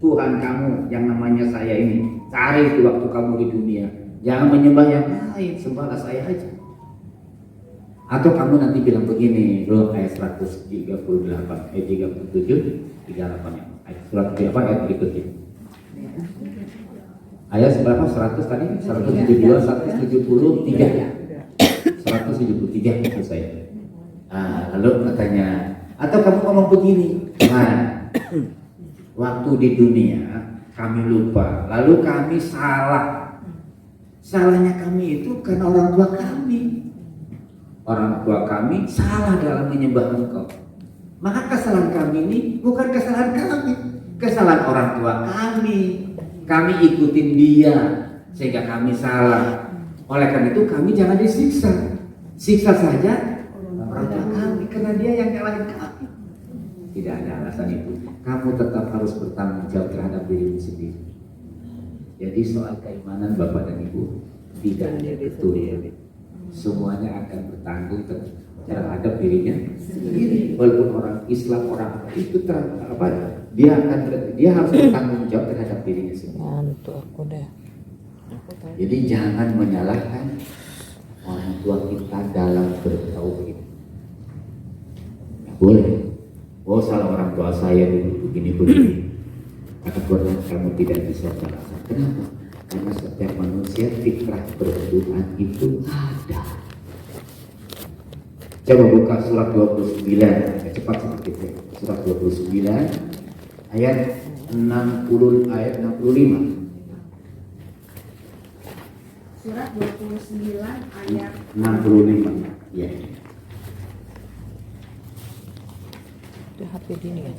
Tuhan kamu yang namanya saya ini. Cari itu waktu kamu di dunia. Jangan menyembah yang lain, sembahlah saya aja. Atau kamu nanti bilang begini, Roh ayat 138, ayat 37, 38 ayat surat apa ayat berikutnya. Ayat berapa? 100 tadi? 172, 173. 173 itu saya. Lalu katanya, atau kamu ngomong begini, nah, waktu di dunia kami lupa, lalu kami salah. Salahnya kami itu karena orang tua kami. Orang tua kami salah dalam menyembah engkau. Maka kesalahan kami ini bukan kesalahan kami, kesalahan orang tua kami. Kami ikutin dia sehingga kami salah. Oleh karena itu kami jangan disiksa. Siksa saja orang tua kami karena dia yang nyalahin kami. Tidak ada alasan itu. Kamu tetap harus bertanggung jawab terhadap dirimu sendiri. Jadi soal keimanan Bapak dan Ibu tidak betul. Semuanya akan bertanggung terhadap dirinya sendiri. Walaupun orang Islam, orang itu dia harus bertanggung jawab terhadap dirinya sendiri. Mantu aku deh. Jadi jangan menyalahkan orang tua kita dalam bertauhid. Boleh. Oh, salah orang tua saya dulu begini. Kata Quran, kamu tidak bisa merasa. Kenapa? Karena setiap manusia fitrah berdoa itu ada. Coba buka surat 29, cepat sedikit. Surat 29 ayat 60 ayat 65. Surat 29 ayat 65. Ya. Itu HP ini kan.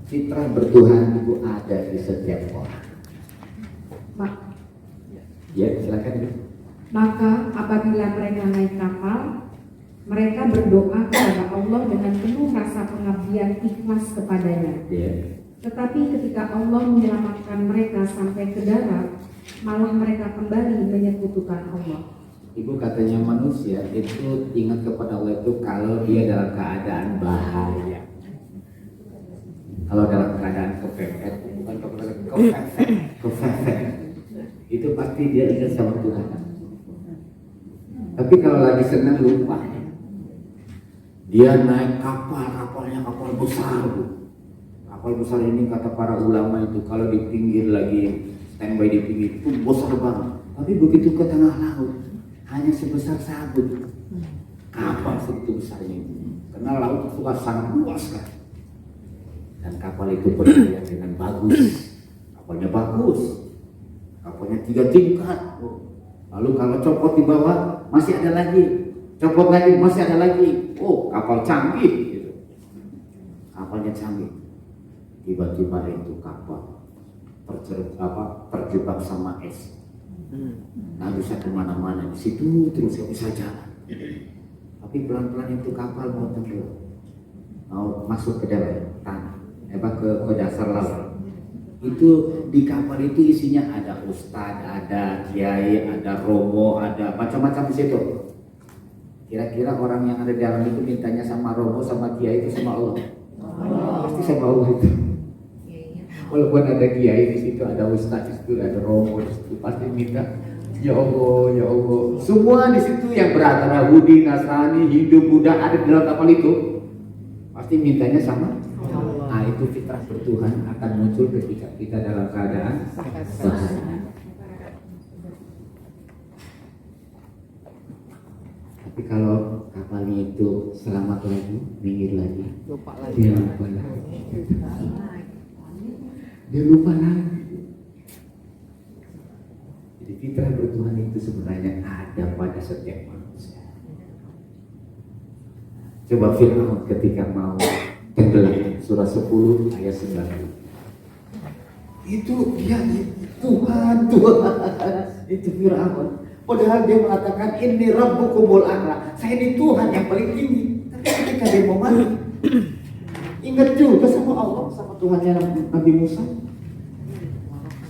Fitrah bertuhan itu ada di setiap orang. Ya, silakan. Maka apabila mereka naik kapal, mereka berdoa kepada Allah dengan penuh rasa pengabdian ikhlas kepadanya. Ya. Tetapi ketika Allah menyelamatkan mereka sampai ke darat, malah mereka kembali menyekutukan Allah. Ibu katanya manusia itu ingat kepada Allah itu kalau dia dalam keadaan bahaya. Kalau dalam keadaan kepepet, bukan kepepet, itu pasti dia ingat sama Tuhan. Tapi kalau lagi senang lupa. Dia naik kapalnya kapal besar. Kapal besar ini kata para ulama itu kalau di pinggir lagi standby di pinggir itu besar banget. Tapi begitu ke tengah laut hanya sebesar sabut. Kapal segitu besarnya itu. Karena laut itu sangat luas kan. Dan kapal itu berlayar dengan bagus. Kapalnya bagus. Kapalnya 3 tingkat. Lalu kalau copot di bawah masih ada lagi. Copot lagi masih ada lagi. Oh, kapal canggih gitu. Kapalnya canggih. tiba-tiba itu kapal terjebak sama es, nggak bisa kemana-mana, di situ terus nggak bisa jalan. Tapi pelan-pelan itu kapal mau tenggelam, mau masuk ke dalam tanah, ke dasar laut. Itu di kapal itu isinya ada ustadz, ada kiai, ada romo, ada macam-macam di situ. Kira-kira orang yang ada di dalam itu mintanya sama romo, sama kiai itu sama Allah? Pasti sama Allah itu. Walaupun ada kiai di situ, ada ustadz di situ, ada romo di situ, pasti minta ya Allah, ya Allah. Semua di situ yang beragama Yahudi, Nasrani, Hindu, Buddha ada di dalam kapal itu, pasti mintanya sama Allah. Nah, itu fitrah bertuhan akan muncul ketika kita dalam keadaan bahaya. Tapi kalau kapalnya itu selamat lagi, minggir lagi, dia lupa lagi. Dia lupa lagi. Jadi fitrah bertuhan itu sebenarnya ada pada setiap manusia. Coba Fir'aun ketika mau tenggelam, surah 10 ayat 9. Itu dia Tuhan, itu Fir'aun. Padahal dia mengatakan ini Rabbukumul A'la, saya ini Tuhan yang paling tinggi. Tapi ketika dia mau mati, ingat juga sama Allah, sama Tuhannya Nabi Musa.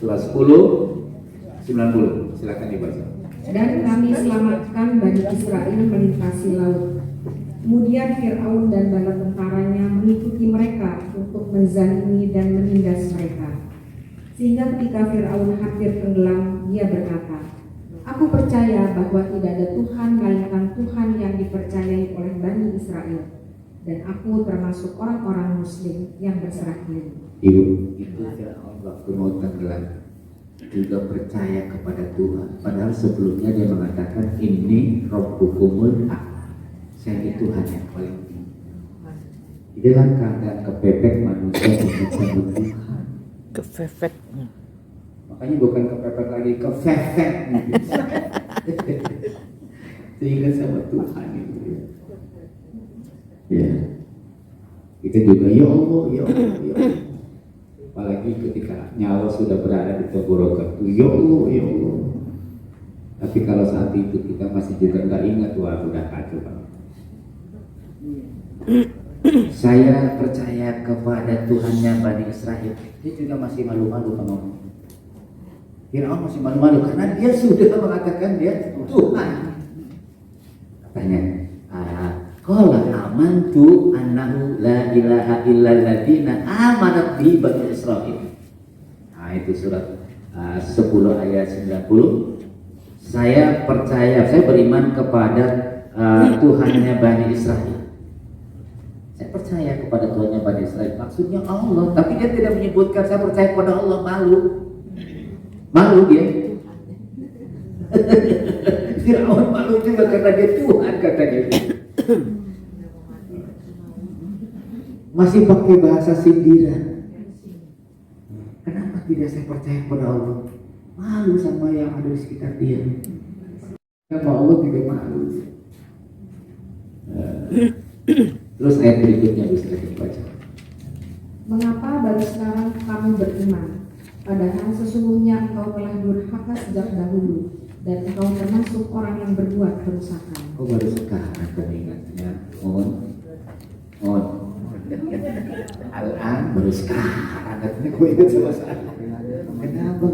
Surah 10 90, silakan dibaca. Dan kami selamatkan Bani Israel melintasi laut. Kemudian Fir'aun dan bala tentaranya mengikuti mereka untuk menzalimi dan menindas mereka. Sehingga ketika Fir'aun hampir tenggelam, dia berkata, "Aku percaya bahwa tidak ada Tuhan melainkan Tuhan yang dipercayai oleh Bani Israel, dan aku termasuk orang-orang Muslim yang berserah diri." Ibu, itu Fir'aun waktu mau tenggelam juga percaya kepada Tuhan. Padahal sebelumnya dia mengatakan ini Rabbukumul A'la, saya ini Tuhan yang paling tinggi. Di dalam keadaan kepepet manusia menyebut Tuhan. Kefefet. Makanya bukan kepepet lagi, kefefet. Sehingga sama Tuhan itu. Ya. Kita juga ya Allah, ya Allah, ya Allah. Apalagi ketika nyawa sudah berada di tenggorokan, ya Allah, ya Allah. Tapi kalau saat itu kita masih juga nggak ingat, wah udah kacau banget. Saya percaya kepada Tuhannya Bani Israel. Dia juga masih malu-malu ngomong. Fir'aun masih malu-malu karena dia sudah mengatakan dia Tuhan. Katanya, qala amantu annahu la ilaha illalladzina amanat bihi Bani Israil. Nah, itu surat 10 ayat 90. Saya percaya, saya beriman kepada Tuhannya Bani Israel. Saya percaya kepada Tuhannya Bani Israel. Maksudnya Allah, tapi dia tidak menyebutkan saya percaya kepada Allah. Malu dia. Fir'aun malu juga karena dia Tuhan katanya. Masih pakai bahasa sindiran. Kenapa tidak saya percaya kepada Allah? Malu sama yang ada di sekitar dia. Sama Allah juga malu. Terus ayat berikutnya bisa dibaca. Mengapa baru sekarang kamu beriman? Padahal sesungguhnya engkau telah durhaka sejak dahulu, dan engkau termasuk orang yang berbuat kerusakan. Oh, baru sekarang kamu ingatnya. Al-an baru sekarang katanya gue ingat sama saya. Kenapa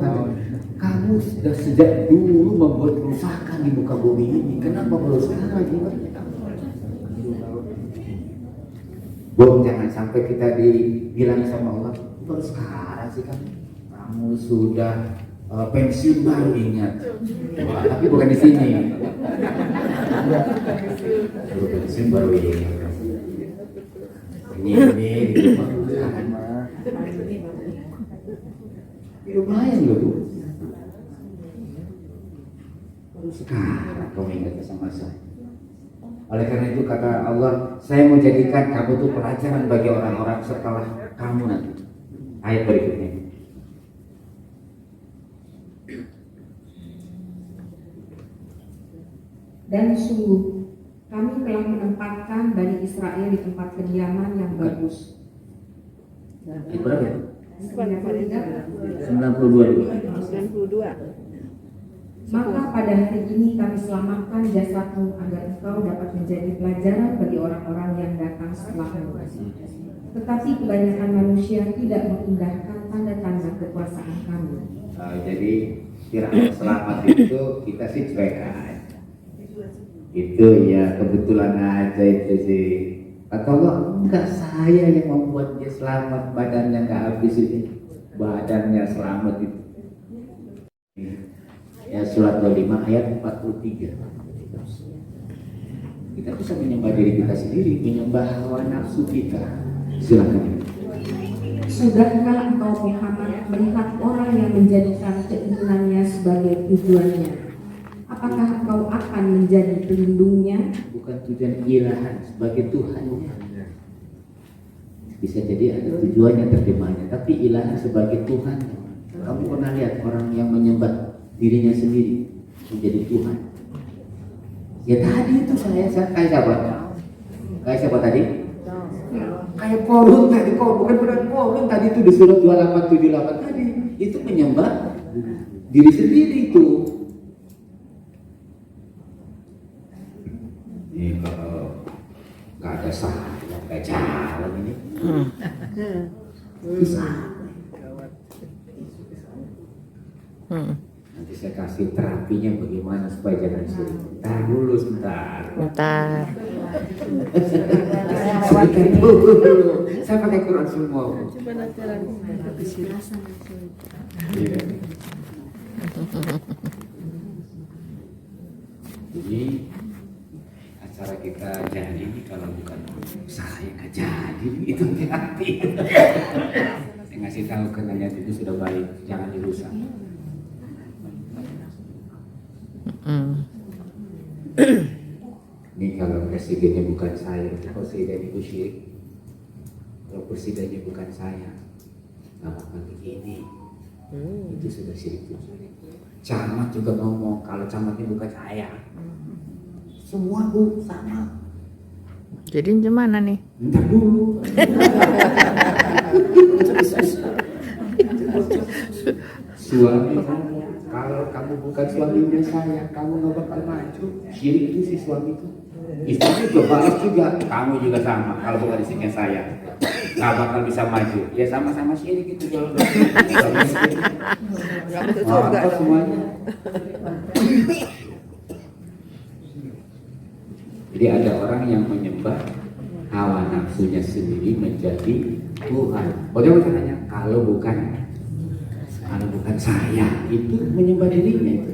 kamu sudah sejak dulu membuat kerusakan di muka bumi ini? Kenapa baru sekarang ingatnya? Bom, jangan sampai kita dibilang sama Allah baru sekarang sih kamu sudah pensiun baru ingat. Wah, tapi bukan di sini. Baru pensiun baru ingat. Ini di rumah lumayan loh Bu. Baru sekarang kamu ingat sama saya. Oleh karena itu kata Allah, saya mau jadikan kamu tuh pelajaran bagi orang-orang setelah kamu nanti. Ayat berikutnya. Dan sungguh kami telah menempatkan Bani Israel di tempat kediaman yang bagus. Ayat berapa ya? 92 dulu. 92. Maka pada hari ini kami selamatkan jasadmu agar engkau dapat menjadi pelajaran bagi orang-orang yang datang setelahmu. Tetapi kebanyakan manusia tidak mengindahkan tanda-tanda kekuasaan kami. Jadi kira selamat itu kita sih cuek aja. Itu ya kebetulan aja itu sih. Atau enggak, saya yang membuat dia selamat, badannya enggak habis itu. Badannya selamat itu. Ya surat 25 ayat 43. Kita bisa menyembah diri kita sendiri, menyembah hawa nafsu kita. Silakan. Sudahkah engkau Muhammad melihat orang yang menjadikan keinginannya sebagai tujuannya? Apakah engkau akan menjadi pelindungnya? Bukan tujuan ilahan sebagai Tuhannya. Bisa jadi ada tujuannya terjemahnya, tapi ilahan sebagai Tuhan. Kamu pernah lihat orang yang menyembah dirinya sendiri menjadi Tuhan? Ya tadi itu saya kayak siapa? Kayak siapa tadi? Kayak Korun tadi, bukan Korun tadi itu di surat 2878 tadi. Itu menyembah diri sendiri itu. Ini kalau nggak ada salah, nggak jalan ini. Bisa. Nanti saya kasih terapinya bagaimana supaya jangan syirik. Ntar dulu sebentar. Ntar. Saya pakai Quran semua. Coba nanti lagi Iya. Jadi acara kita jadi ini kalau bukan saya nggak jadi itu hati. Saya ngasih tahu ke nanya itu sudah baik, jangan dirusak. Ini kalau presidennya bukan saya, presiden itu syirik. Kalau presidennya bukan saya, nggak bakal begini. Itu sudah syirik. Camat juga ngomong kalau camatnya bukan saya. Semua bu sama. Jadi gimana nih? Ntar dulu. Suami, kalau kamu bukan suaminya saya, kamu nggak bakal maju. Syirik itu si suami itu. Istri juga balas juga, kamu juga sama. Kalau bukan istrinya saya, nggak bakal bisa maju. Ya sama-sama syirik itu kalau apa semuanya. Jadi ada orang yang menyembah hawa nafsunya sendiri menjadi Tuhan. Bagaimana caranya? Kalau bukan saya, itu menyembah dirinya itu.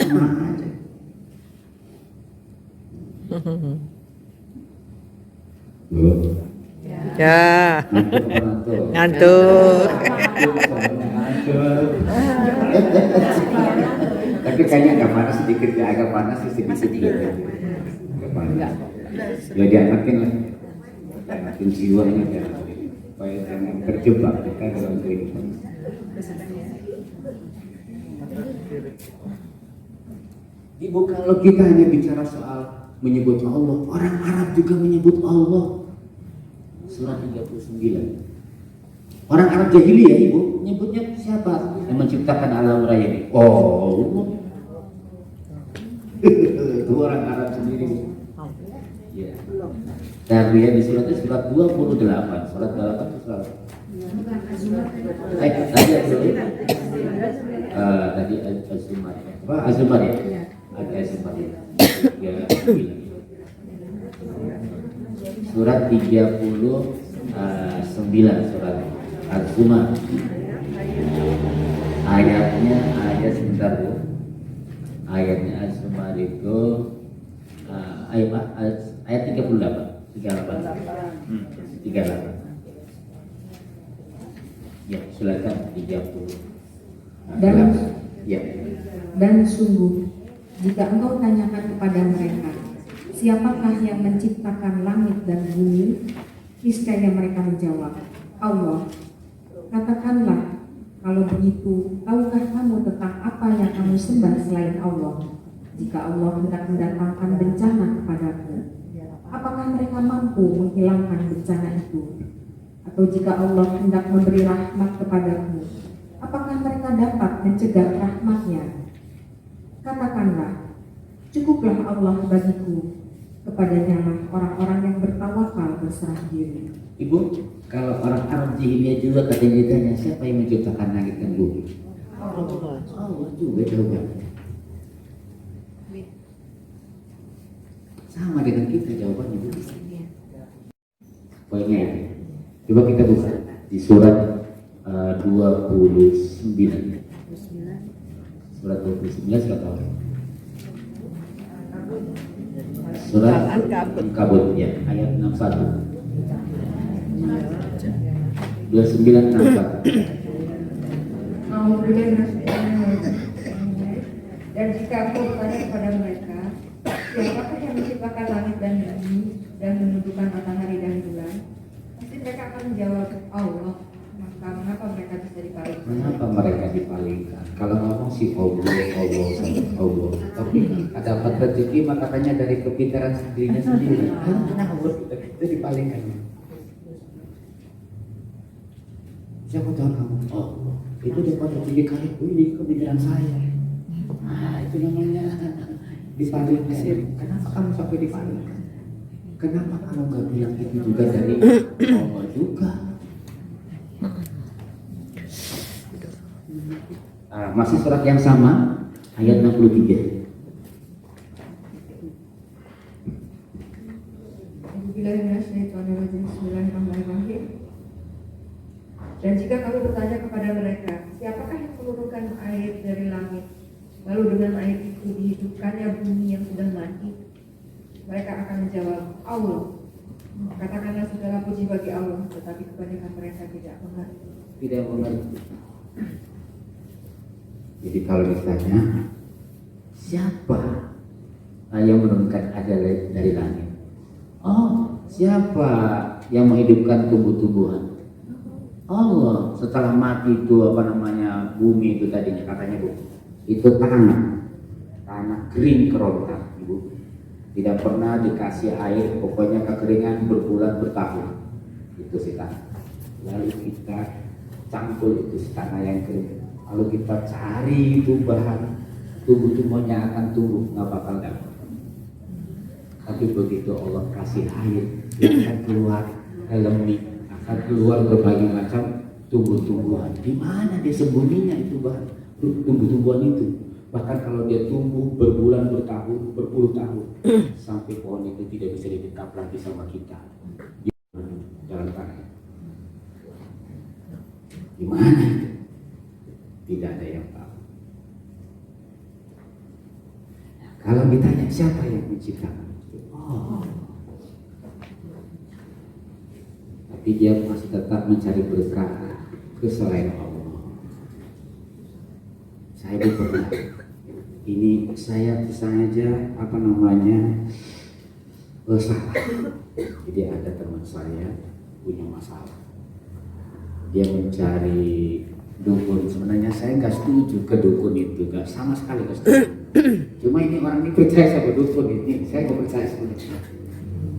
Sama aja. Ya, Ngantuk. ngantuk. Tapi kayaknya agak panas sedikit ya, agak panas sih sedikit. Agak panas. Ya diangkatin lah. Diangkatin jiwanya ya. Supaya jangan terjebak kita dalam kehidupan. Ibu, kalau kita hanya bicara soal menyebut Allah, orang Arab juga menyebut Allah. Surah 39. Orang Arab jahiliyah ibu menyebutnya siapa yang menciptakan alam raya ini? Oh, itu orang Arab sendiri. Ya. Dan dia di surat itu surat 28. Surat 28 itu surat. Tadi tadi Az-Zumar. Apa Az-Zumar ya? Ada Az-Zumar ya. Surat 39 surat Az-Zumar. Ayatnya sebentar Bu. Ayatnya Az-Zumar itu ayat 38. 38. Ya, silakan 30. Dan sungguh, jika engkau tanyakan kepada mereka, siapakah yang menciptakan langit dan bumi? Niscaya mereka menjawab, Allah. Katakanlah, kalau begitu, tahukah kamu tentang apa yang kamu sembah selain Allah? Jika Allah hendak mendatangkan bencana kepadamu, apakah mereka mampu menghilangkan bencana itu? Atau jika Allah hendak memberi rahmat kepadaku, apakah mereka dapat mencegah rahmatnya? Katakanlah, cukuplah Allah bagiku, kepadanya lah orang-orang yang bertawakal berserah diri. Ibu, kalau orang Arab jahiliyah juga katanya ditanya, siapa yang menciptakan langit dan bumi? Allah juga jawabannya. Sama dengan kita jawabannya. Bu. Poinnya itu. Coba kita buka di surat 29. Surat 29 surat apa? Surat Al-Ankabut ya, ayat 61. 29:61. Dan jika aku bertanya kepada mereka, siapakah yang menciptakan langit dan bumi dan menentukan matahari dan bulan? Pasti mereka akan menjawab, Allah. Maka mengapa mereka bisa dipalingkan? Mengapa mereka dipalingkan? Kalau ngomong sih Allah. Tapi kita dapat rezeki makanya dari kepintaran dirinya sendiri. Kenapa kita dipalingkan? Siapa Tuhan kamu? Allah. Itu dapat rezeki kali ini kepintaran saya. Itu namanya dipalingkan. Kenapa kamu sampai dipalingkan? Kenapa kamu gak bilang itu juga dari Allah juga? Masih surat yang sama, ayat 63. Bismillahirrahmanirrahim. Dan jika kamu bertanya kepada mereka, siapakah yang menurunkan air dari langit, lalu dengan air itu dihidupkannya bumi yang sudah mati? Mereka akan menjawab, Allah. Katakanlah segala puji bagi Allah, tetapi kebanyakan mereka tidak mengerti. Tidak mengerti. Jadi kalau ditanya, siapa yang menurunkan air dari langit? Oh, siapa yang menghidupkan tumbuh-tumbuhan? Allah. Setelah mati itu bumi itu tadinya katanya Bu, itu tanah kering kerontang Ibu, tidak pernah dikasih air, pokoknya kekeringan berbulan bertahun itu si tanah. Lalu kita cangkul itu si tanah yang kering, lalu kita cari itu bahan tumbuh-tumbuhnya akan tumbuh, nggak bakal dapat. Tapi begitu Allah kasih air, dia akan keluar helmi, akan keluar berbagai macam tumbuh-tumbuhan. Di mana dia sembunyinya itu bahan tumbuh-tumbuhan itu? Bahkan kalau dia tumbuh berbulan, bertahun, berpuluh tahun, sampai pohon itu tidak bisa didekap lagi sama kita. Di jalan kaki. Di mana itu? Tidak ada yang tahu. Kalau ditanya siapa yang menciptakan? Oh. Tapi dia masih tetap mencari berkah ke selain Allah. Saya pernah. Ini saya saja salah. Jadi ada teman saya punya masalah. Dia mencari dukun. Sebenarnya saya nggak setuju ke dukun itu, nggak sama sekali nggak setuju. Cuma ini orang ini percaya sama dukun ini, saya nggak percaya sebenarnya.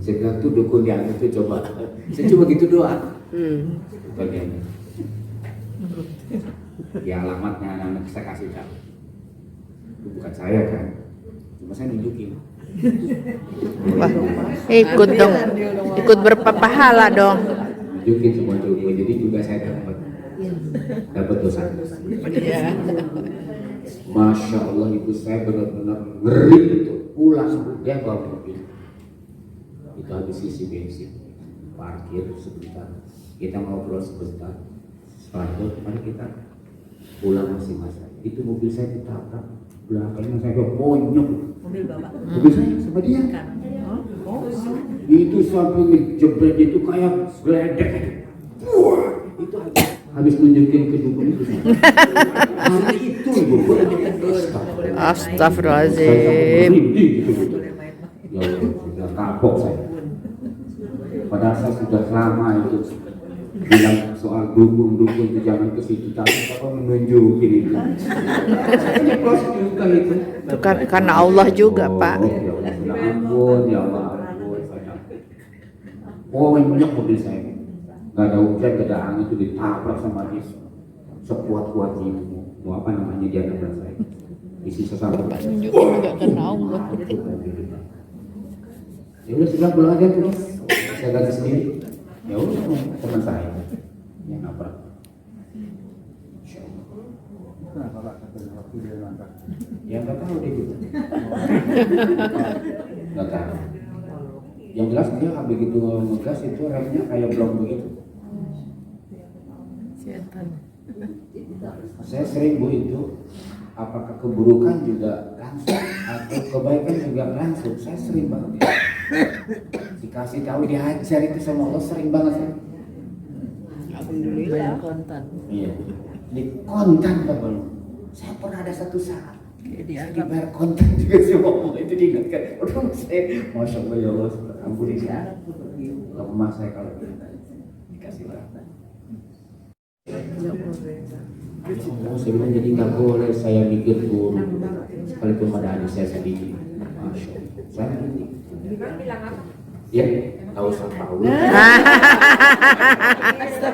Saya bilang tuh dukun yang itu coba. Saya cuma gitu doang. Bagian. Ya alamatnya nanti saya kasih tahu. Itu bukan saya kan, cuma saya nunjukin. Wah, ikut dong, ikut berpahala dong. Nunjukin semua dukun, jadi juga saya dapat dosa. Iya. Masya Allah ibu saya benar-benar ngeri itu. Pulang dia bawa mobil. Itu habis isi bensin, parkir sebentar, kita ngobrol sebentar. Setelah itu mari kita pulang masing-masing. Itu mobil saya ditabrak. Belakangnya saya bonyok. Mobil Bapak. Mobil saya sama dia. Itu sampai ngejebret itu kayak geledek. Wah, itu habis nunjukin ke dukun itu. Hari itu ibu. Astagfirullahaladzim. Ya Allah, sudah kapok saya. Padahal saya sudah lama itu bilang soal dukun itu jangan ke situ, tapi apa menunjukin itu. Saya close juga itu. Itu karena Allah juga, Pak. Ya Allah, ampun, ya Allah, ampun. Bonyok mobil saya. nggak ada hujan, nggak ada angin itu ditabrak sama dia sekuat-kuat itu. Mau apa namanya dia nabrak saya? Isi sesama. Bapak nunjukin juga karena Allah. Ya udah sudah pulang aja tuh, saya ganti sendiri. Ya udah teman saya yang nabrak. Kenapa Pak kata waktu dia nangkap? Ya nggak tahu deh gitu. Nggak tahu. Yang jelas dia begitu ngegas itu remnya kayak blok begitu. Setan. Saya sering Bu itu, apakah keburukan juga langsung atau kebaikan juga langsung. Saya sering banget ya. Dikasih tahu diajar itu sama Allah sering banget ya. Alhamdulillah. Kontan. Iya. Di kontan Bapak. Saya pernah ada satu saat dibayar kontan juga sih Allah itu diingatkan. Aduh saya, masya Allah ya Allah, ampuni saya. Lemah saya kalau dikasih berapa. Oh, saya bilang jadi nggak boleh saya mikir buruk sekalipun pada adik saya sedih. Masya Allah. Saya begini. Ya, nggak usah tahu.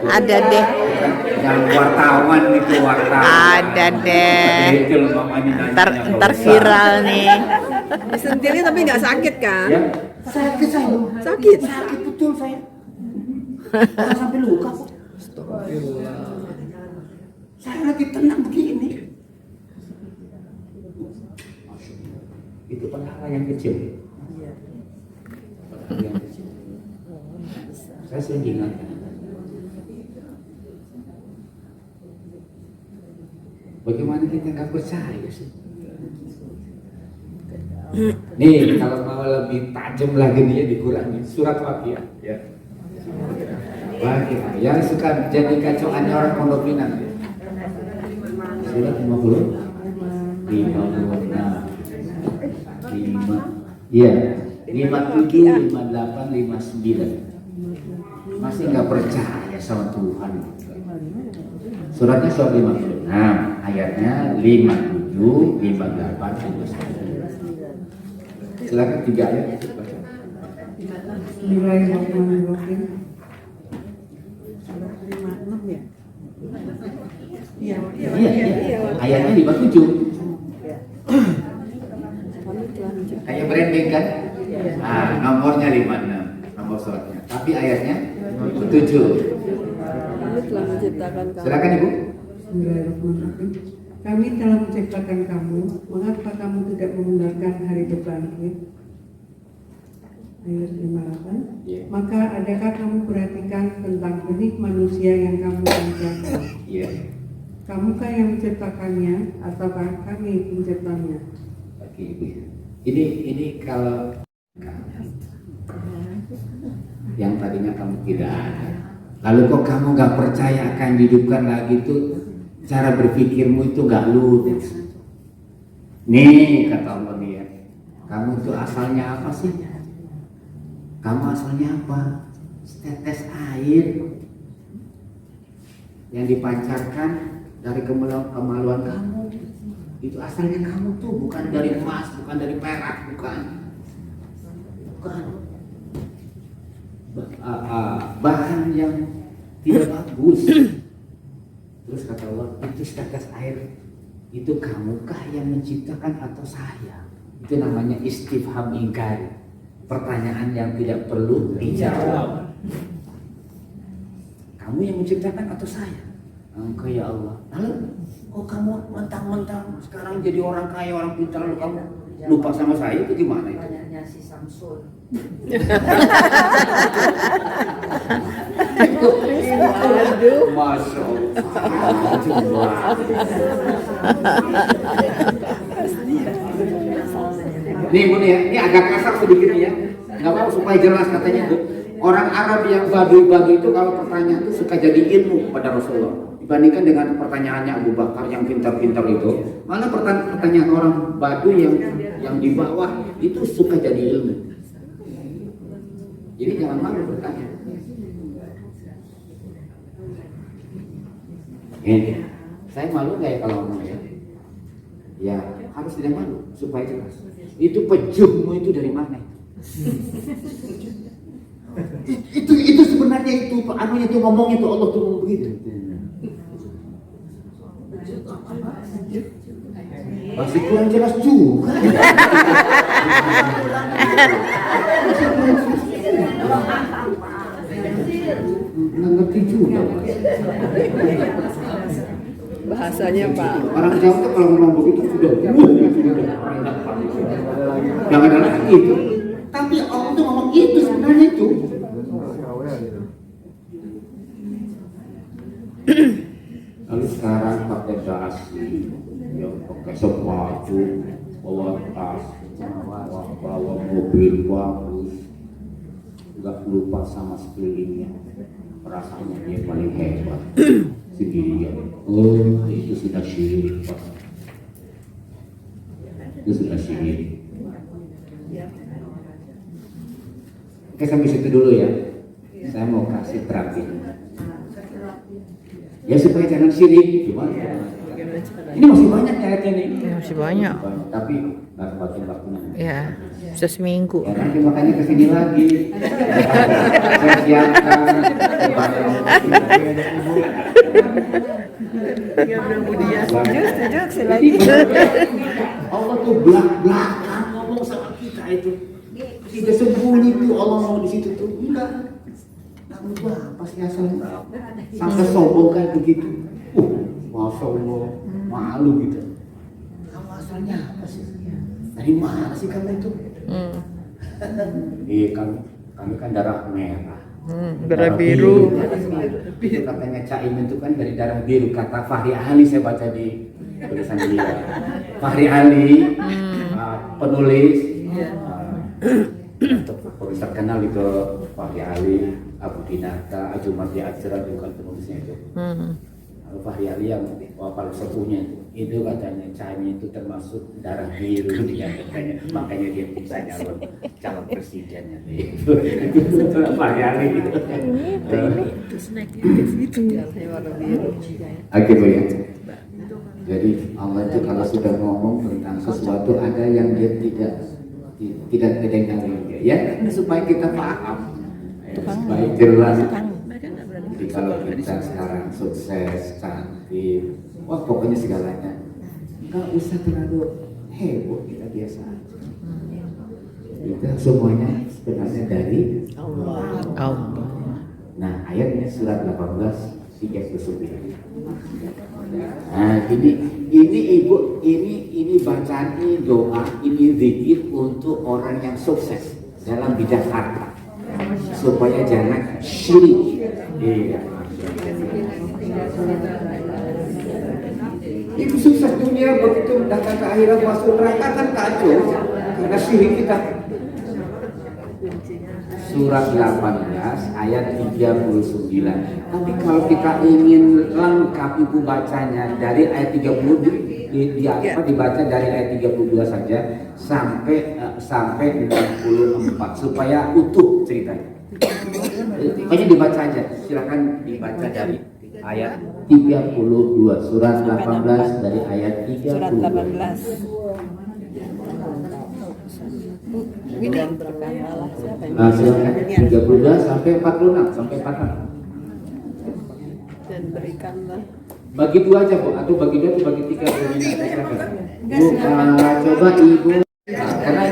Ada deh. Yang wartawan itu wartawan. Ada deh. Itu mamanya nanya. Ntar viral nih. Disentilnya tapi nggak sakit kan? Ya, sakit saya. Sakit. Sakit betul saya. Saya sampai luka kok. Saya lagi tenang begini. Itu pahala yang kecil. Pahala yang kecil. Saya sering ingatkan. Bagaimana kita nggak percaya sih? Nih, kalau mau lebih tajam lagi dia dikurangi surat Waqiah ya. Waqiah yang suka jadi kacauannya orang Pondok Pinang. Surat 50, 5, iya, 57, 58, 59. Masih nggak percaya sama Tuhan. Suratnya surat 56, ayatnya 57, 58, 59. Silakan 3 ayat. Bismillahirrahmanirrahim. Surat 56 ya? Iya. Iya. Ayatnya 57. Kayak branding kan? Nah, nomornya 56, nomor suratnya. Tapi ayatnya 7. Kami telah menciptakan kamu. Silakan Ibu. Bismillahirrahmanirrahim. Kami telah menciptakan kamu, mengapa kamu tidak membenarkan hari berbangkit? Ayat 58. Iya. Maka adakah kamu perhatikan tentang benih manusia yang kamu ciptakan? Iya. Kamukah yang menciptakannya ataukah kami penciptanya? Oke Ibu. Ini kalau yang tadinya kamu tidak ada, lalu kok kamu nggak percaya akan dihidupkan lagi itu, cara berpikirmu itu nggak lurus. Nih kata Allah dia, kamu tuh asalnya apa sih? Kamu asalnya apa? Setetes air yang dipancarkan dari kemaluan kamu. Itu asalnya kamu tuh bukan dari emas, bukan dari perak, bukan. Bahan yang tidak bagus. Terus kata Allah, itu setetes air, itu kamukah yang menciptakan atau saya? Itu namanya istifham ingkari, pertanyaan yang tidak perlu dijawab. Kamu yang menciptakan atau saya? Engkau ya Allah. Lalu kok kamu mentang-mentang sekarang jadi orang kaya, orang pintar, lalu kamu lupa sama saya, itu gimana itu? Banyaknya si Samsul. Aduh. Masya Allah. Nih Bu nih ya, ini agak kasar sedikit nih ya. Nggak apa supaya jelas katanya Bu. Orang Arab yang baduy-baduy itu kalau pertanyaan itu suka jadi ilmu kepada Rasulullah. Dibandingkan dengan pertanyaannya Abu Bakar yang pintar-pintar itu, malah pertanyaan orang Baduy yang di bawah itu suka jadi ilmu. Jadi jangan malu bertanya. Ini, saya malu nggak ya kalau ngomong ya? Ya harus tidak malu supaya jelas. Itu pejumu itu dari mana? Itu sebenarnya sebenarnya itu anunya itu ngomongnya itu Allah tuh ngomong begitu. Masih kurang jelas juga. Nggak ngerti juga. Bahasanya Pak. Orang Jawa tuh kalau ngomong begitu sudah. Jangan ada lagi itu. Tapi Allah tuh ngomong itu sebenarnya itu. Lalu sekarang pakai dasi, yang pakai sepatu, bawa tas, bawa mobil bagus, nggak lupa sama sekelilingnya. Perasaannya dia paling hebat sendirian. Oh, itu sudah syirik, Pak. Itu sudah syirik. Oke, sampai situ dulu ya. Saya mau kasih terapi. Ya supaya jangan syirik. Gimana? Ini masih banyak ayatnya nih. Ya, masih banyak. Tapi nggak waktunya. Ya, bisa seminggu. Ya nanti makanya kesini lagi. Saya siapkan. Setuju lagi. Allah tuh belak-belakan ngomong sama kita itu. Tidak sembunyi tuh Allah mau di situ tuh. Enggak. Kamu tuh apa sih asalnya? Sampai sombong kayak begitu. Masya Allah, malu gitu. Kamu asalnya apa sih? Dari mana sih kamu itu? Kami kan darah merah. Darah biru. Itu katanya Caimin itu kan dari darah biru. Kata Fahri Ali, saya baca di tulisan dia. Fahri Ali, penulis, penulis terkenal itu Fahri Ali, Abu Dinata, Ajumardi Ajra juga penulisnya itu. Fahri Ali yang paling sepuhnya itu katanya Caimin itu termasuk darah biru dia katanya, makanya dia bisa calon presidennya itu Fahri Ali gitu. Oke Bu ya. Jadi Allah itu kalau sudah ngomong tentang sesuatu ada yang dia tidak kedengaran ya supaya kita paham, supaya jelas. Jadi kalau kita sekarang sukses, cantik, wah pokoknya segalanya, nggak usah terlalu heboh, kita biasa aja. Itu semuanya sebenarnya dari Allah. Nah ayatnya surat 18:39. Nah ini ibu, ini bacaan, ini doa, ini zikir untuk orang yang sukses dalam bidang harta, supaya jangan syirik. Iya. Itu sukses dunia, begitu datang ke akhirat masuk neraka kan kacau karena syirik kita. Surat 18 ayat 39. Tapi kalau kita ingin lengkap ibu bacanya dari ayat 30 dibaca dari ayat 32 saja sampai 64 supaya utuh ceritanya. Pokoknya dibaca aja, silakan dibaca dari ayat 32, surat 18 dari ayat 32. Surat 18. Silakan 32 sampai 46 sampai 46. Dan berikanlah. Bagi dua aja Bu, atau bagi dua atau bagi tiga Bu. Bu, coba Ibu. Karena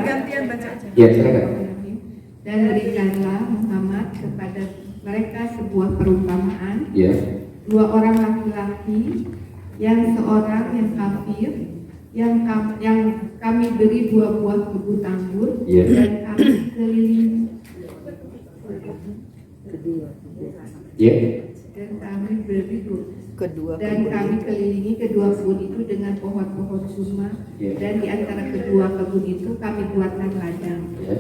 Gantian baca aja. Ya, silakan. Dan berikanlah Muhammad kepada mereka sebuah perumpamaan. Ya. Dua orang laki-laki, yang seorang yang kafir, yang kami beri dua buah kebun anggur, Ya. dan kami kelilingi. Ya. Dan kami beri Kedua dan kami kelilingi kedua kebun itu dengan pohon-pohon kurma, Ya. dan di antara kedua kebun itu kami buatkan ladang. Ya.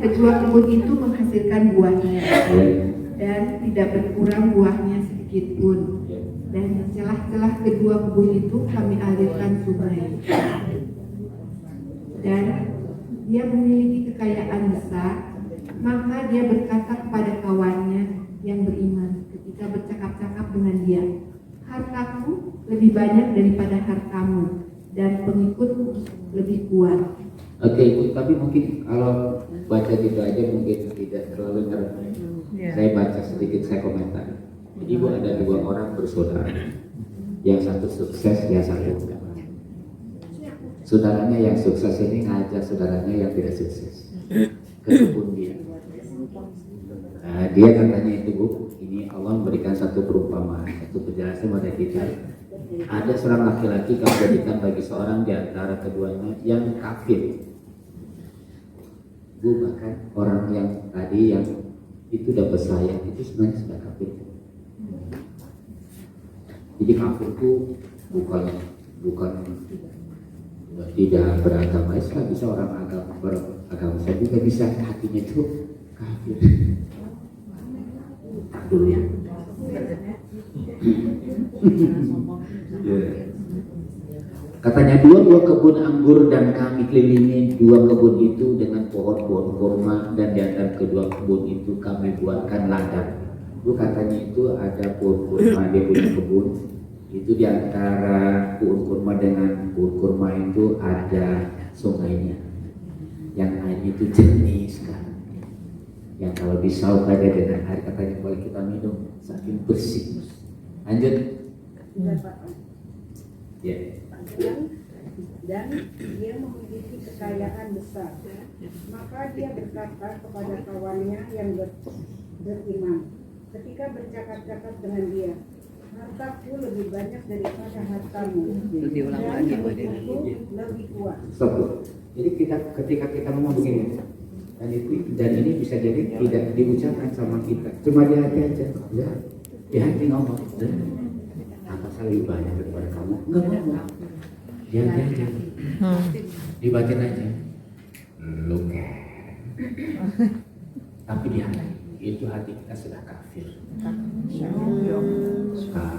Kedua kebun itu menghasilkan buahnya, Ya. dan tidak berkurang buahnya sedikit pun. Ya. Dan di celah-celah kedua kebun itu kami alirkan sungai. Dan dia memiliki kekayaan besar, maka dia berkata kepada kawannya yang beriman ketika bercakap-cakap dengan dia, "Hartaku lebih banyak daripada hartamu, dan pengikutku lebih kuat. Oke, Ibu, tapi mungkin kalau baca gitu aja mungkin tidak terlalu ngerti. Saya baca sedikit, saya komentar. Ibu ada 2 orang bersaudara, yang satu sukses, yang satu enggak. Saudaranya yang sukses ini ngajak saudaranya yang tidak sukses ke kebun dia. Nah, dia katanya itu, Bu, ini Allah memberikan satu perumpamaan, satu penjelasan pada kita. Ada seorang laki-laki kamu jadikan bagi seorang di antara keduanya yang kafir. Bu, bahkan orang yang tadi yang itu dapat sayang itu sebenarnya sudah kafir. Jadi kafir itu bukan tidak beragama Islam, bisa orang beragama Islam juga bisa hatinya itu kafir. Dulu ya. Katanya 2 kebun anggur dan kami kelilingi 2 kebun itu dengan pohon-pohon kurma, dan di antara kedua kebun itu kami buatkan ladang. Itu katanya itu ada pohon kurma, dia punya kebun. Itu di antara pohon kurma dengan pohon kurma itu ada sungainya. Yang airnya itu jernih sekali. Yang kalau disauk aja dengan air katanya boleh kita minum, saking bersih. Lanjut. Ya. Dan dia memiliki kekayaan besar. Maka dia berkata kepada kawannya yang beriman ketika bercakap-cakap dengan dia, hartaku lebih banyak daripada hartamu, Diulang dan lagi, Bu. hidupku lebih kuat. Stop. Jadi ketika kita ngomong begini, dan ini bisa jadi tidak diucapkan sama kita, cuma di hati aja, ya, di hati ngomong. Apa saya lebih banyak daripada kamu? Enggak ngomong. Dia aja. Dibatin aja. Lu tapi di hati itu hati kita sudah kafir.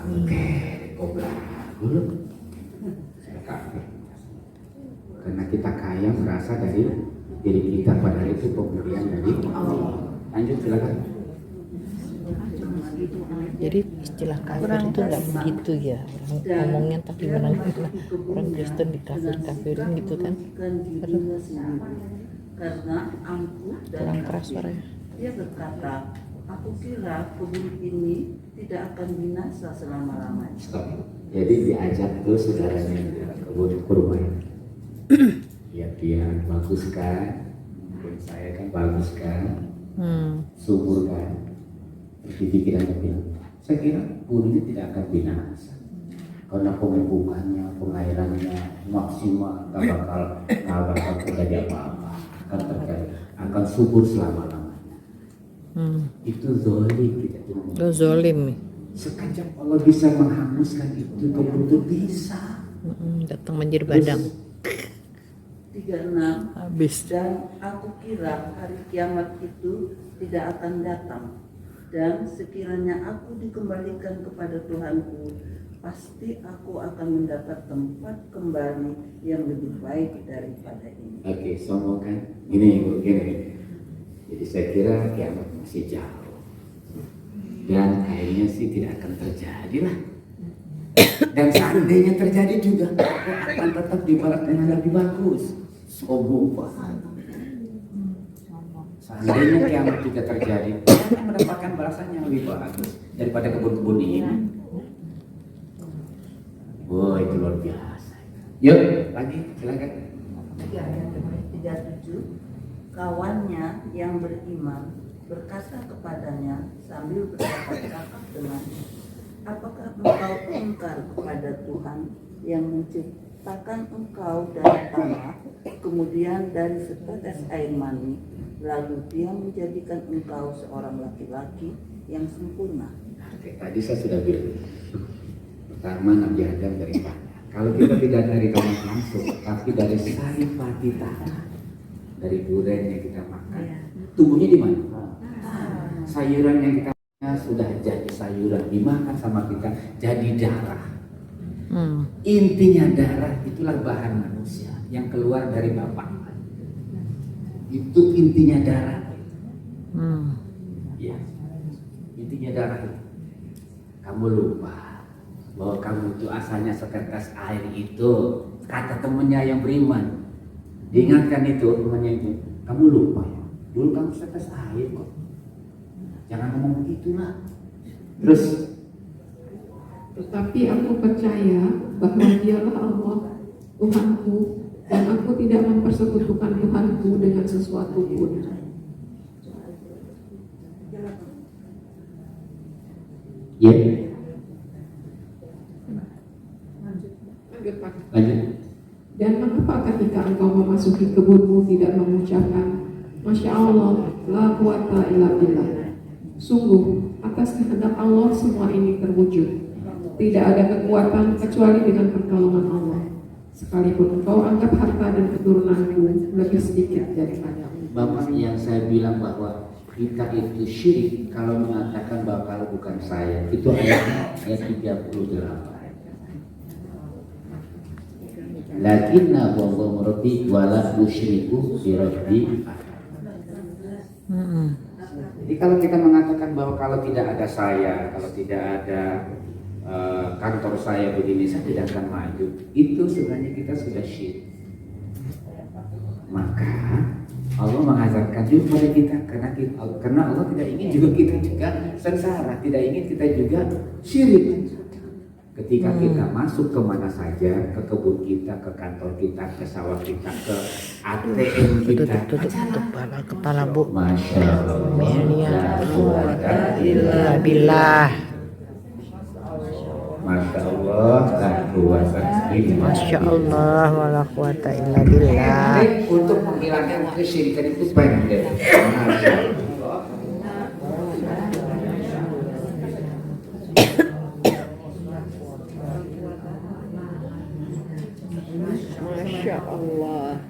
Oke, goblok. Sudah kafir. Karena kita kaya merasa dari diri kita, padahal itu pemberian dari Allah. Lanjut silakan. Jadi istilah kafir itu nggak begitu ya, orang ngomongnya tapi benar-benar orang Kristen dikafir-kafirin gitu kan. Karena angkuh dan Kurang keras suaranya. dia berkata, aku kira kebun ini tidak akan binasa selama-lamanya. Stop. Jadi diajak tuh saudaranya ke kebun kurma. Dia bagus kan, kebun saya kan bagus kan, subur kan. Terus dipikirannya bilang, saya kira kebun ini tidak akan binasa karena pemupukannya, pengairannya maksimal, nggak bakal terjadi apa-apa, akan subur selama-lamanya. Itu zolim kita tuh. Lo zolim. Sekejap Allah bisa menghanguskan itu kebun itu bisa. Datang menjadi badang. 36. Habis. Dan aku kira hari kiamat itu tidak akan datang. Dan sekiranya aku dikembalikan kepada Tuhanku, pasti aku akan mendapat tempat kembali yang lebih baik daripada ini. Oke, sombong kan? Gini. Jadi saya kira kiamat masih jauh. Dan kayaknya sih tidak akan terjadi lah. Dan seandainya terjadi juga, akan tetap dibalas dengan lebih bagus. Sombong banget. Seandainya kiamat juga terjadi, akan mendapatkan balasan yang lebih bagus daripada kebun-kebun ini. Wah, itu luar biasa. Yuk, lagi silakan. 37. Kawannya yang beriman berkata kepadanya sambil bercakap-cakap dengannya, apakah engkau ingkar kepada Tuhan yang menciptakan engkau dari tanah, kemudian dari setetes air mani, lalu dia menjadikan engkau seorang laki-laki yang sempurna? Oke, tadi saya sudah bilang, pertama Nabi Adam dari tanah. Kalau kita tidak dari tanah langsung, tapi dari sari pati tanah, dari durian yang kita makan, tumbuhnya di mana? Sayuran yang kita makan sudah jadi sayuran, dimakan sama kita jadi darah. Intinya darah itulah bahan manusia yang keluar dari bapak. Itu intinya darah. Ya, intinya darah itu. Kamu lupa bahwa kamu itu asalnya setetes air itu, kata temennya yang beriman. Diingatkan itu temannya itu, kamu lupa ya, dulu kamu setes air kok. Jangan ngomong begitulah. Terus, tetapi aku percaya bahwa dialah Allah Tuhanku, dan aku tidak mempersekutukan Tuhanku dengan sesuatu pun. ya, Lanjut, Pak. lanjut. Dan mengapa ketika engkau memasuki kebunmu tidak mengucapkan Masya Allah, la quwata illa billah. Sungguh, atas kehendak Allah semua ini terwujud. Tidak ada kekuatan kecuali dengan pertolongan Allah. Sekalipun engkau anggap harta dan keturunanku lebih sedikit daripadamu. Bapak yang saya bilang bahwa kita itu syirik kalau mengatakan bahwa kalau bukan saya, itu ayat 38. Lakinna wa rabbi wala usyriku bi rabbi. Jadi kalau kita mengatakan bahwa kalau tidak ada saya, kalau tidak ada kantor saya begini, saya tidak akan maju, itu sebenarnya kita sudah syirik. Maka Allah mengajarkan juga pada kita, karena Allah tidak ingin juga kita juga sengsara, tidak ingin kita juga syirik. Ketika kita masuk kemana saja, ke kebun kita, ke kantor kita, ke sawah kita, ke ATM kita, Tutup kepala Bu. Masya Allah, la quwata illa Billah. Masya Allah, la quwata illa Masya Allah, wala quwata illa billah. Untuk menghilangkan kesyirikan itu pendek. Masya Allah.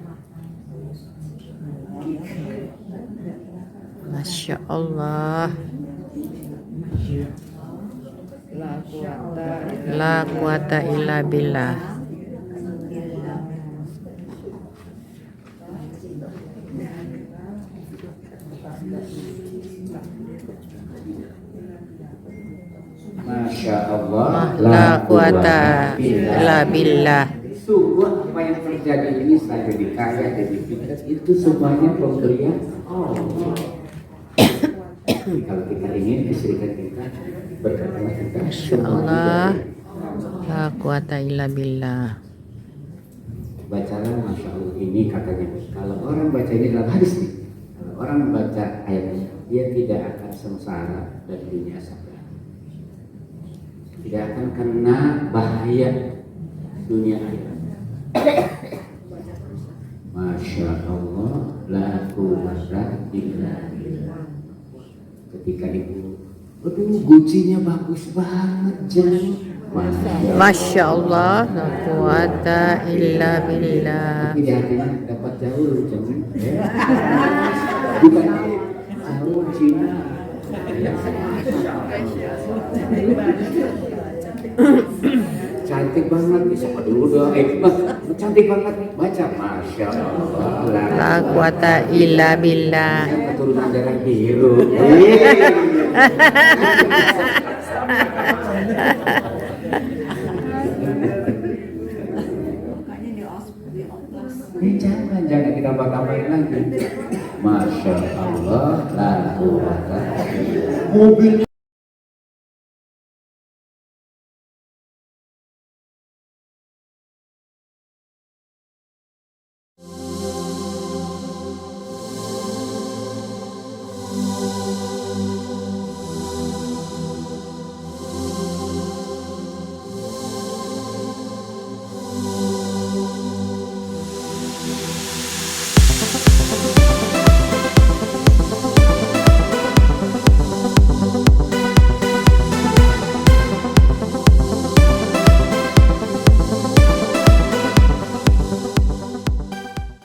Masya Allah. Masya Allah. La quwata illa billah. Masya Allah, La quwata illa billah. Sungguh apa yang terjadi ini, saya jadi kaya, jadi pintar, itu semuanya pemberian Allah. Kalau kita ingin kesyirikan kita, berkatalah kita Masya Allah, la quwata illa billah. bacalah Masya Allah ini katanya. Kalau orang baca ini dalam hadis nih, kalau orang baca ayatnya, dia tidak akan sengsara dan dunia akhirat, tidak akan kena bahaya dunia akhirat. Masya Allah, la quwwata illa billah. Ketika ibu, aduh gucinya bagus banget jangan. Masya Allah, la quwata illa billah. Tapi di hatinya dapat jauh jangan. Bukan jauh Cina. Cantik banget nih, siapa dulu dong? Cantik banget nih, baca Masya Allah. La quwata illa billah. Keturunan darah biru. Jangan kita tambah-tambahin lagi. Masya Allah, la quwwata. Mobil